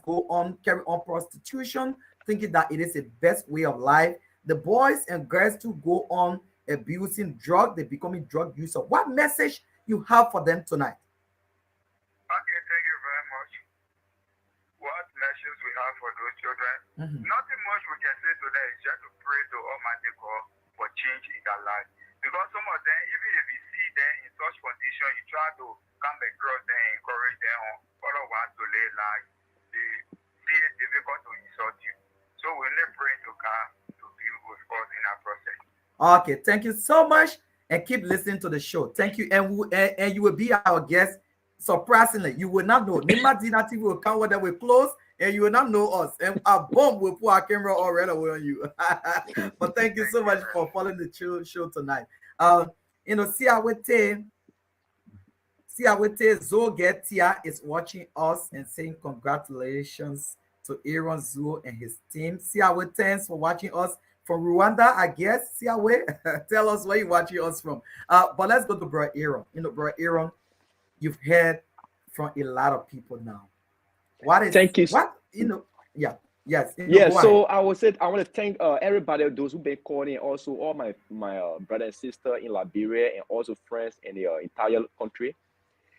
Speaker 2: carry on prostitution, thinking that it is the best way of life. The boys and girls too go on abusing drug, they're becoming drug user. What message you have for them tonight?
Speaker 4: Okay, thank you very much. What messages we have for those children? Nothing much we can say today is just to pray to Almighty God for change in their life. Because some of them, even if you see them in such condition, you try to come across them, encourage them, otherwise to lay life, they see it difficult to insult you. So we need to pray to God to be with us in our process.
Speaker 2: Okay, thank you so much, and keep listening to the show. Thank you, and you will be our guest. Surprisingly, you will not know. Nima Dina TV will come when we close, and you will not know us. And our bomb will put our camera all right away on you. But thank you so much for following the show tonight. You know, Siawete Zogetia is watching us and saying congratulations to Aaron Zuo and his team. Siawe, thanks for watching us from Rwanda, I guess. Siawe, tell us where you're watching us from. But let's go to Bro Aaron. You know, Bro Aaron, you've heard from a lot of people now.
Speaker 1: Thank you.
Speaker 2: What, you know, yeah. Yes.
Speaker 1: Yeah, so I want to thank everybody, those who've been calling, also all my brother and sister in Liberia, and also friends in the entire country.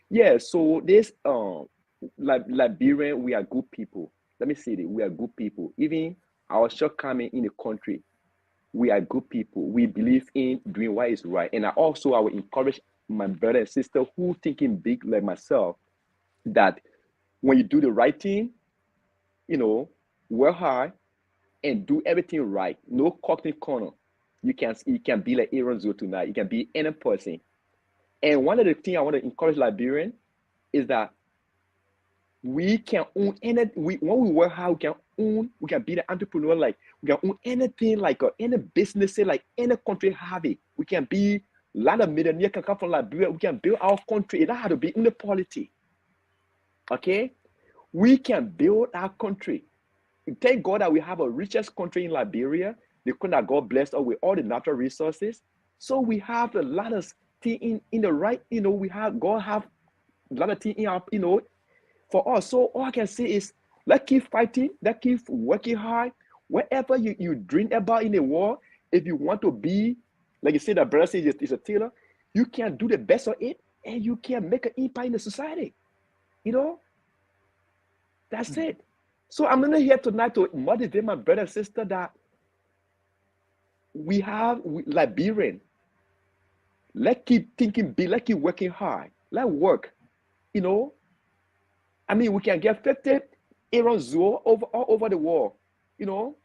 Speaker 1: Yeah, so this Liberian, we are good people. Let me say that we are good people. Even our shortcoming in the country, we are good people. We believe in doing what is right. And I will encourage my brother and sister who thinking big like myself, that when you do the right thing, you know, work hard and do everything right. No cutting corner. You can be like Aaron Zo tonight. You can be any person. And one of the things I want to encourage Liberian is that we can own when we work hard, we can be the entrepreneur, like we can own anything, like any business, like any country have it. We can be a lot of millionaires can come from Liberia. We can build our country. It don't have to be inequality. Okay? We can build our country. Thank God that we have a richest country in Liberia. The country that God blessed us with all the natural resources. So we have a lot of things in the right, you know, God have a lot of things in our, you know, for us. So all I can say is, let's keep fighting, let's keep working hard. Whatever you dream about in the world, if you want to be, like you said, that brother says is a tailor, you can do the best of it, and you can make an impact in the society. You know, that's it. So I'm not here tonight to motivate my brother and sister that we Liberian. Let's keep thinking big, let's keep working hard. Let's work. You know, I mean, we can get 50 Aaron Zuo all over the world. You know,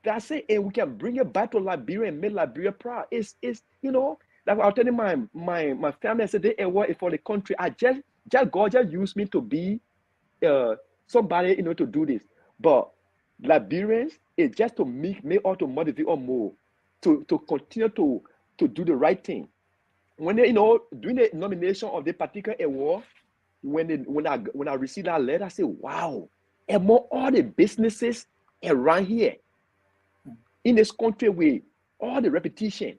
Speaker 1: that's it. And we can bring it back to Liberia and make Liberia proud. It's you know, like I was telling my family, I said, they work for the country. God just used me to be somebody, you know, to do this. But Liberians, it's just to make or to motivate or more to continue to do the right thing. When they, you know, during the nomination of the particular award, when I received that letter, I said, wow, among all the businesses around here in this country with all the repetition.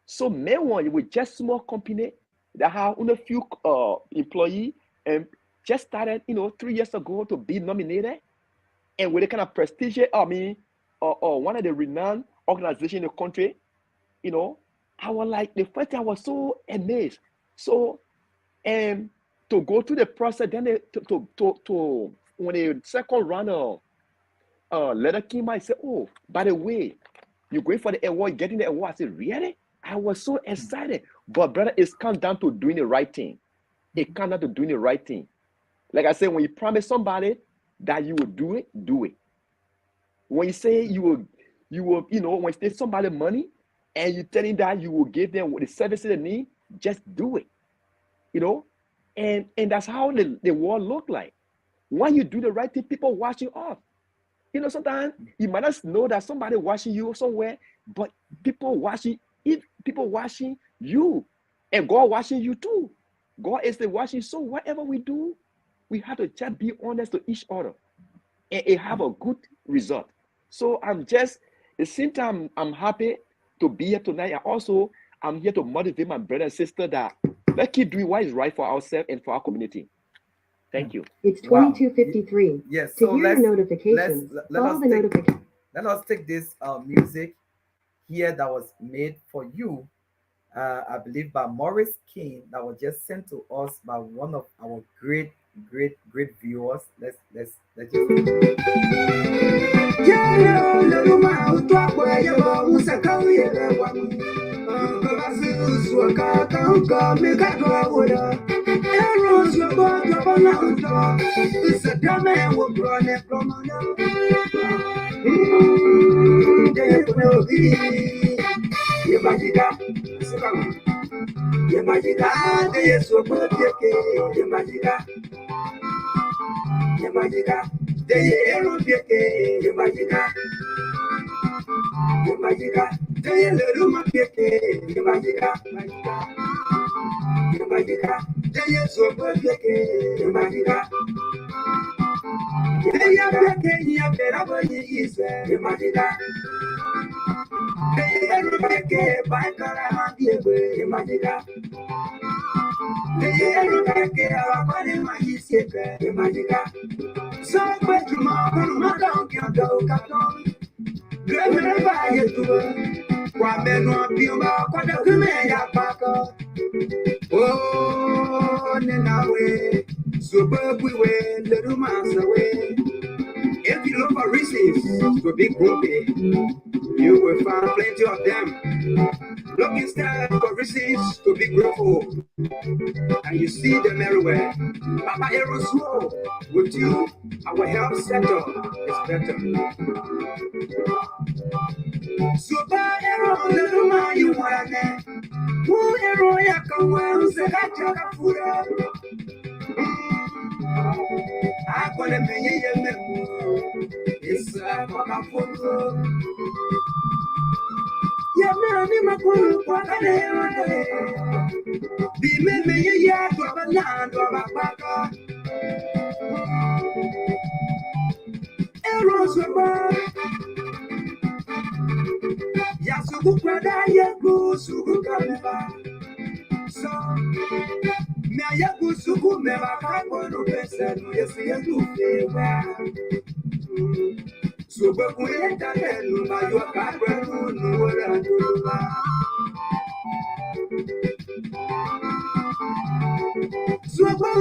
Speaker 1: So MenWon with just small company that have only a few employees and just started, you know, 3 years ago to be nominated, and with the kind of prestige, I mean, one of the renowned organizations in the country, you know, I was like, the first time I was so amazed. So, and to go through the process, then to when the second round letter came, I said, oh, by the way, you're going for the award, getting the award. I said, really? I was so excited. But brother, it's come down to doing the right thing. It comes down to doing the right thing. Like I said, when you promise somebody that you will do it, do it. When you say you will, you know, when you say somebody money and you tell them that you will give them what the services they need, just do it. You know? And that's how the world look like. When you do the right thing, people watch you off. You know, sometimes you might not know that somebody watching you somewhere, but people watching you, and God watching you too. God is the watching. So whatever we do, we have to just be honest to each other and have a good result. So at the same time, I'm happy to be here tonight. And also, I'm here to motivate my brother and sister that let's keep doing what is right for ourselves and for our community. Thank you.
Speaker 5: It's 22:53.
Speaker 2: Yes.
Speaker 5: To hear your notifications, follow the notification.
Speaker 2: Let us take this music here that was made for you, I believe by Morris King, that was just sent to us by one of our great viewers. Let's just
Speaker 3: Oh, Nenawe, so we were little mass away. If you look for reasons to be grumpy, you will find plenty of them. Look instead for reasons to be grateful, and you see them everywhere. Papa Eroswo, with you, our health sector is better. Super hero, little man, you want to who hero ya come well, say that you're a fool. I want to be a member. It's a photo. Yeah, my cool, what I be me, yeah, to a land or a baka. Eros above. Yasuku, brother, yeah, go, Suku, so, Nayaku Suku, never come on to person, yes, you feel. So, but we ain't done it, no, you are back, no, what I do. So, no,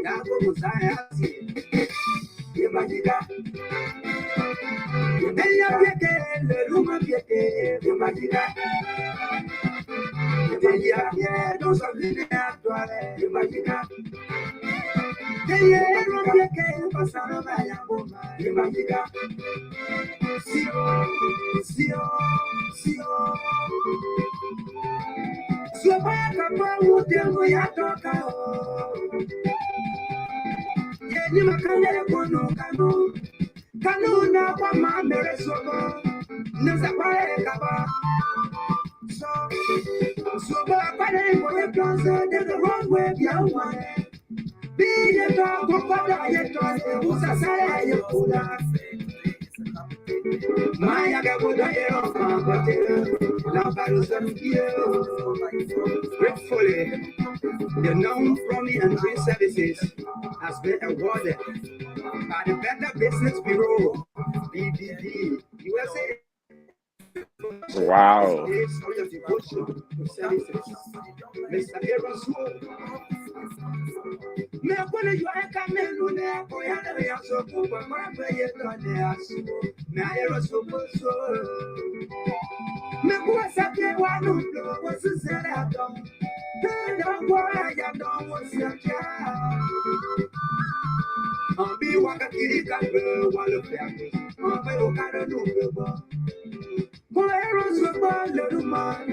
Speaker 3: now, what was I asking? Imagina. Ella viene, le luma viene, imagina. Ella viene, no sabe actuar, imagina. Ella no viene, pasar vaya bomba, imagina. Sí, sí, sí. Suba capa, o tempo ya toca. Yeni makale kono kanu. Kanuna kwa mamere sobo, nzapae kaba. So kwa the plans de the wrong way beyond. Be the dog of Papa Yetos, who's a say you could have. Maya Gabuda, gratefully, the known from the entry services has been awarded by the Better Business Bureau, BBB, USA.
Speaker 1: Wow.
Speaker 3: Mr. Aaron Swoop. Me akwene you are coming on there, boy, and I so cool, but my play it on there. Me Aaron Swoop. Me was up there, one who was a set out. Don't worry, I don't want to child. I'll be one of the one of them. I'll be one of the Boeros were born, little man,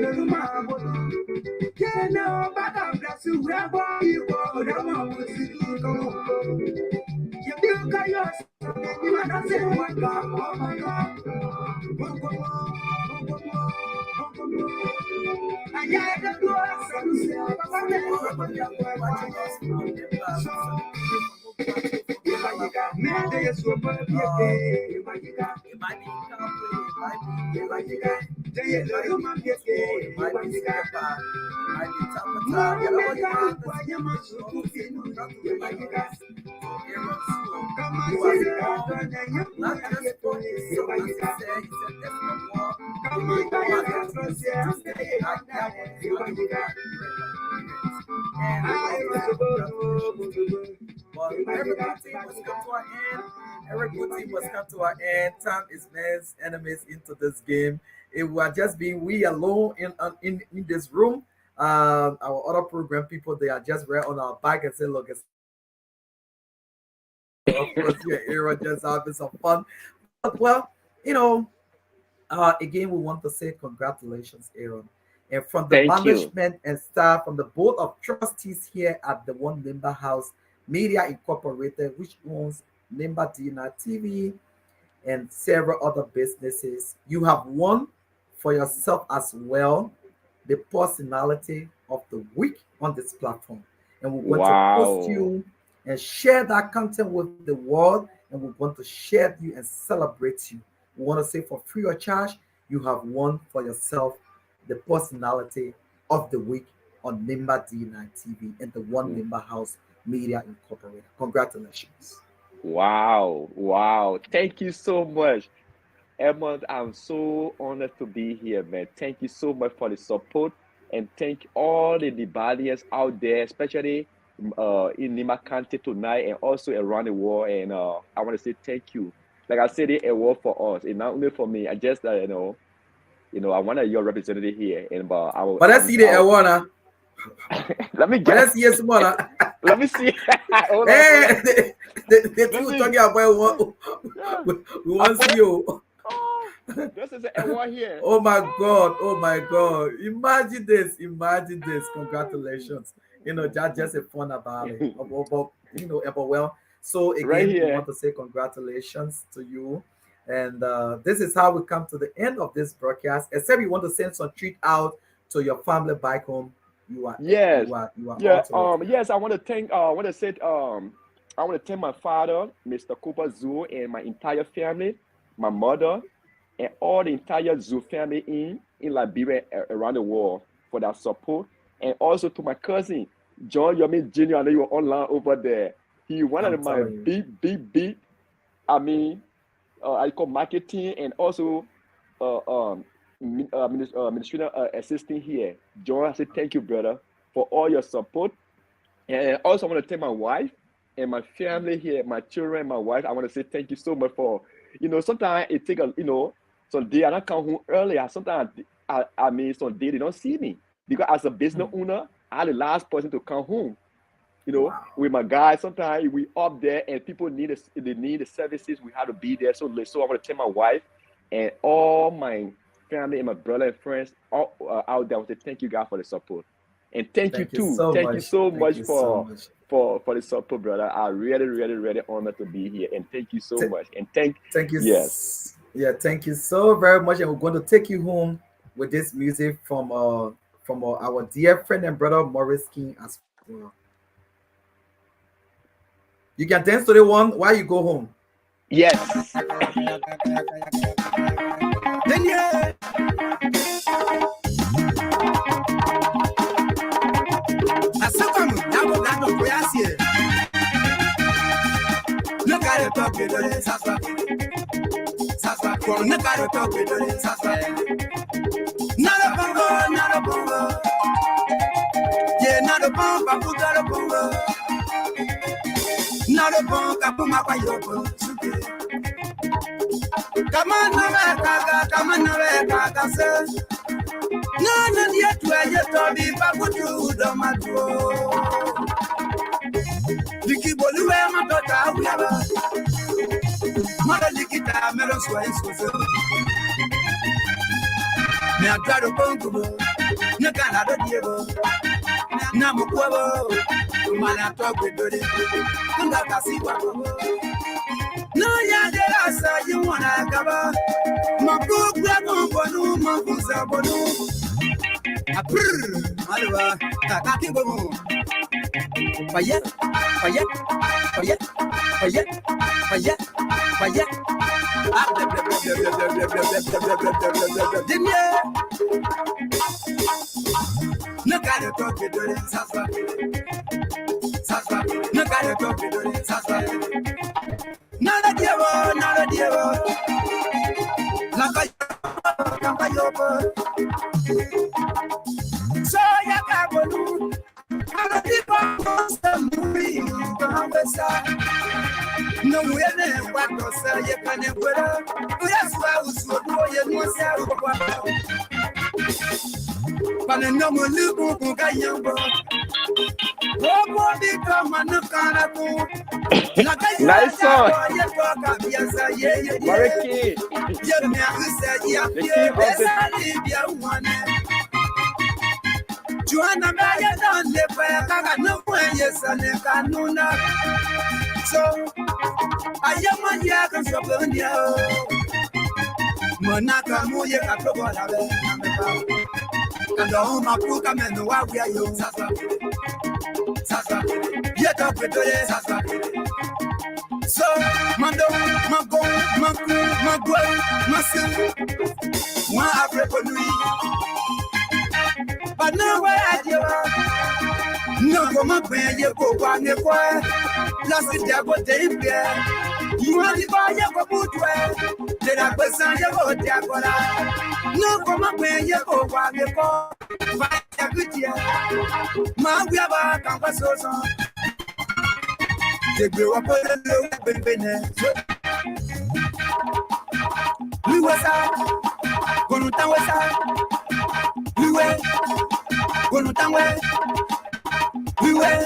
Speaker 3: yeah, no, but I'm blessed to have all you go. The one was to go. You feel chaos, you are not saying what God, oh my God. And yet, the doors are so, but I'm never so. Man, they are so perfect. You might be Karnplay, you might be they are my get you might be Karnplay. No, you must you might be come on,
Speaker 2: So as he said, that's the war. But every good thing must come to an end. Every good thing must come to an end. Time is man's enemies into this game. It will just be we alone in this room. Our other program people, they are just right on our back and say, look, it's of course your era just having some fun. But well, you know, again, we want to say congratulations, Aaron. And from the
Speaker 1: Thank you.
Speaker 2: management and staff, from the board of trustees here at the One Member House Media Incorporated, which owns Member Dina TV and several other businesses, you have won for yourself as well the personality of the week on this platform. And we want to post
Speaker 1: Wow.
Speaker 2: you and share that content with the world. And we want to share you and celebrate you. We want to say for free of charge, you have won for yourself the personality of the week on Member D9 TV and the One Member House Media Incorporated. Congratulations.
Speaker 1: Wow. Wow. Thank you so much. Edmund, I'm so honored to be here, man. Thank you so much for the support and thank all the Libanians out there, especially in Nima County tonight and also around the world. And I want to say thank you. Like I said, it's a word for us. And not only for me, I just, I want to your representative here. And
Speaker 2: But let's see the Awana.
Speaker 1: Let me
Speaker 2: But
Speaker 1: get.
Speaker 2: let's see yes, mother.
Speaker 1: Let me see. Hold on,
Speaker 2: Hey, the two
Speaker 1: me-
Speaker 2: talking about we want to see you.
Speaker 1: Oh, this is an award here.
Speaker 2: Oh my God! Oh my God! Imagine this! Imagine this! Congratulations! You know, that's just a fun about it. But well. So again,
Speaker 1: Right
Speaker 2: we
Speaker 1: here.
Speaker 2: want to say congratulations to you, and this is how we come to the end of this broadcast. Except you want to send some treat out to your family back home. You are
Speaker 1: Yes.
Speaker 2: You are
Speaker 1: Yeah.
Speaker 2: all to it.
Speaker 1: Yes. I want to thank. I want to thank my father, Mr. Cooper Zoo, and my entire family, my mother, and all the entire Zoo family in Liberia around the world for that support, and also to my cousin John Yomi Jr. I know you were online over there. He one
Speaker 2: I'm
Speaker 1: of my
Speaker 2: telling you.
Speaker 1: big. I call marketing and also administrative assistant here. John, I say thank you, brother, for all your support. And also, I want to thank my wife and my family here, my children, my wife. I want to say thank you so much for, sometimes it take some day I don't come home earlier. Sometimes some day they don't see me because as a business owner, I'm the last person to come home.
Speaker 2: Wow.
Speaker 1: With my guys, sometimes we up there and people need the services. We have to be there. So I want to tell my wife and all my family and my brother and friends all out there. I want to thank you guys for the support. And thank you too.
Speaker 2: So
Speaker 1: Thank
Speaker 2: much.
Speaker 1: you so
Speaker 2: Thank
Speaker 1: much
Speaker 2: you
Speaker 1: for
Speaker 2: so much.
Speaker 1: for the support, brother. I really honored to be here. And thank you so much. And thank
Speaker 2: you.
Speaker 1: Yes.
Speaker 2: Yeah, thank you so very much. And we're going to take you home with this music from our dear friend and brother Maurice King as well. You can dance to the one while you go home.
Speaker 1: Yes.
Speaker 3: Look at the top, you don't Saswa. Look at the top, you don't Not a bongo. Yeah, not a bongo, put out a bongo. Not a bongo, put my yoko. Come on, Noveka, sir. No, yet, where you told me, Paputu, the Matro. Vicky Bolu, my daughter, we have a mother Likita, Meron Swine. Now, try to Pongo, no Canada, Diego, Namuquavo, Mana talk with Dodi, no, yeah, you want to cover my book, Bonu, Mabuza Bonu. A brr, Alva, Kakibo. Fayet. No gotta talk to do Saswa. No gotta talk to do Saswa. Not a devil. Yopo. So Yakabonu, I'm the movie, no way, what was you can never. That's why I was so but I know my little Gayamba. Nobody come and look at
Speaker 1: Nice song.
Speaker 3: Joanna Maya done the fire, no way, yes, and the canuna. So I am a yakan Sabonia. Monaka Moya Capola. And all my book, I'm in the way we are young. Sasa, yet up with the Sasa. So, Mando, Mago, Mago, Masu, one African but no way I do. No, come up where you go on the fire. Last it there, but they you want to buy your boot well. Did I put some of your no, come up where you go on the fire. Buy a good year. My we have a conversation. They grew up on the little bit. We was out. Gonuta was out. We were. Gonuta we were.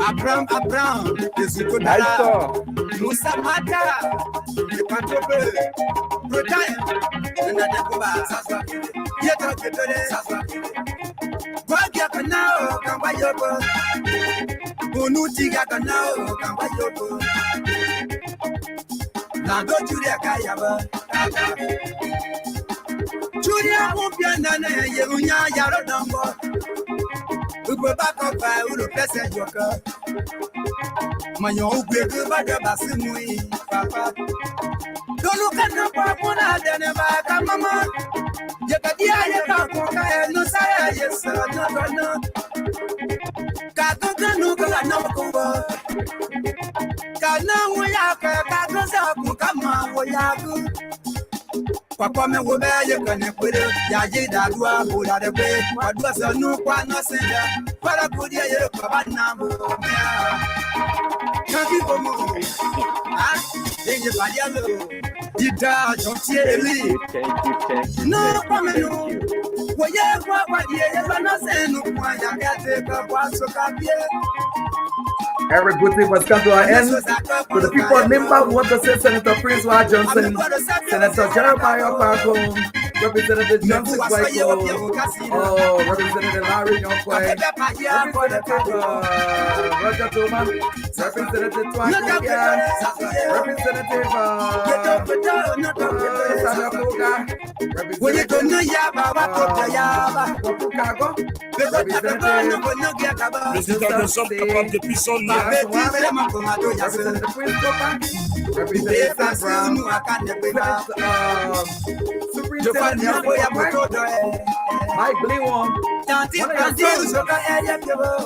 Speaker 3: Abraham, is good. Musa Mata, the Pantope, Protein, and the Kuba, yet up to the Wagaka now, come by your book. Unutiga now, come by your book. Now go to the Kayaba. Julia Mupiana, Yunya Yarodambo. We go back up by Uru Pesa Joker. My young big brother Basimui, Papa. Don't look at no Papa, then about Mama. Yakadia, you can't conquer no sire, yes, sir, no. Kato no Kalanoka. Kana Wayaka, Katosa, Kama, Wayaku. Papa me wo be ye kan pere ya je da duwa bo da de pe adua se nu kwa no se da para ko dia ye baba na mo kan ki ko mo ah e je ba dia lo dida jontie eli no pa me no wo ye kwa dia ye ba no se nu kwa ya ga te ka kwa so ka bie.
Speaker 2: Every good thing must come to an end. To the people of Nimba, we want to say Senator Prince Ward Johnson, Senator Jeremiah Parkon, Representative Johnson Whitehall, Representative Larry Youngquay, Representative Roger Toma, Representative Twakia, Representative Samuel Koga, Representative Mike Gbarwee,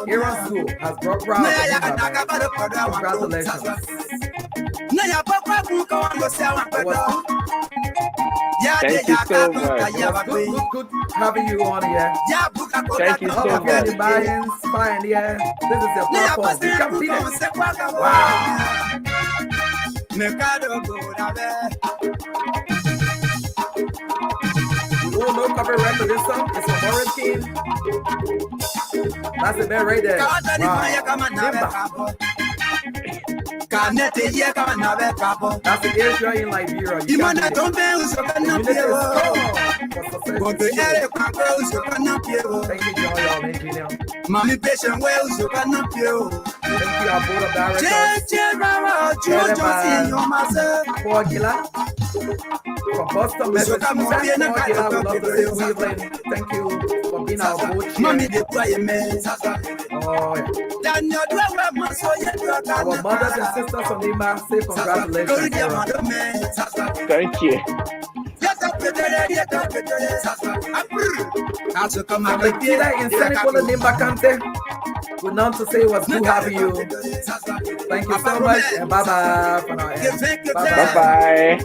Speaker 2: Aaron School has brought proud. Congratulations.
Speaker 1: Thank you so much.
Speaker 2: Good having you on here.
Speaker 1: Thank you so much.
Speaker 2: Pioneer. This is your platform. You can beat it. Wow. Oh, no copyright for this song. It's from Orange King. That's the man right there. Wow. That's the issue in Liberia. You can't thank you, y'all engineer.
Speaker 3: Mommy patient wells, you cannot kill.
Speaker 2: Thank you, our board of directors. Paul Gila. From Boston, Massachusetts. Paul Gila, we love to say Weaveland. Thank you for being our board chair.
Speaker 3: Mommy, they play me.
Speaker 2: Oh, yeah. Our mothers and sisters from Lima say congratulations.
Speaker 1: Thank you.
Speaker 2: I'm the killer in Senegal and Nimba Kante. We're known to say what's good having you. Thank you so much and bye-bye for now.
Speaker 1: Bye-bye.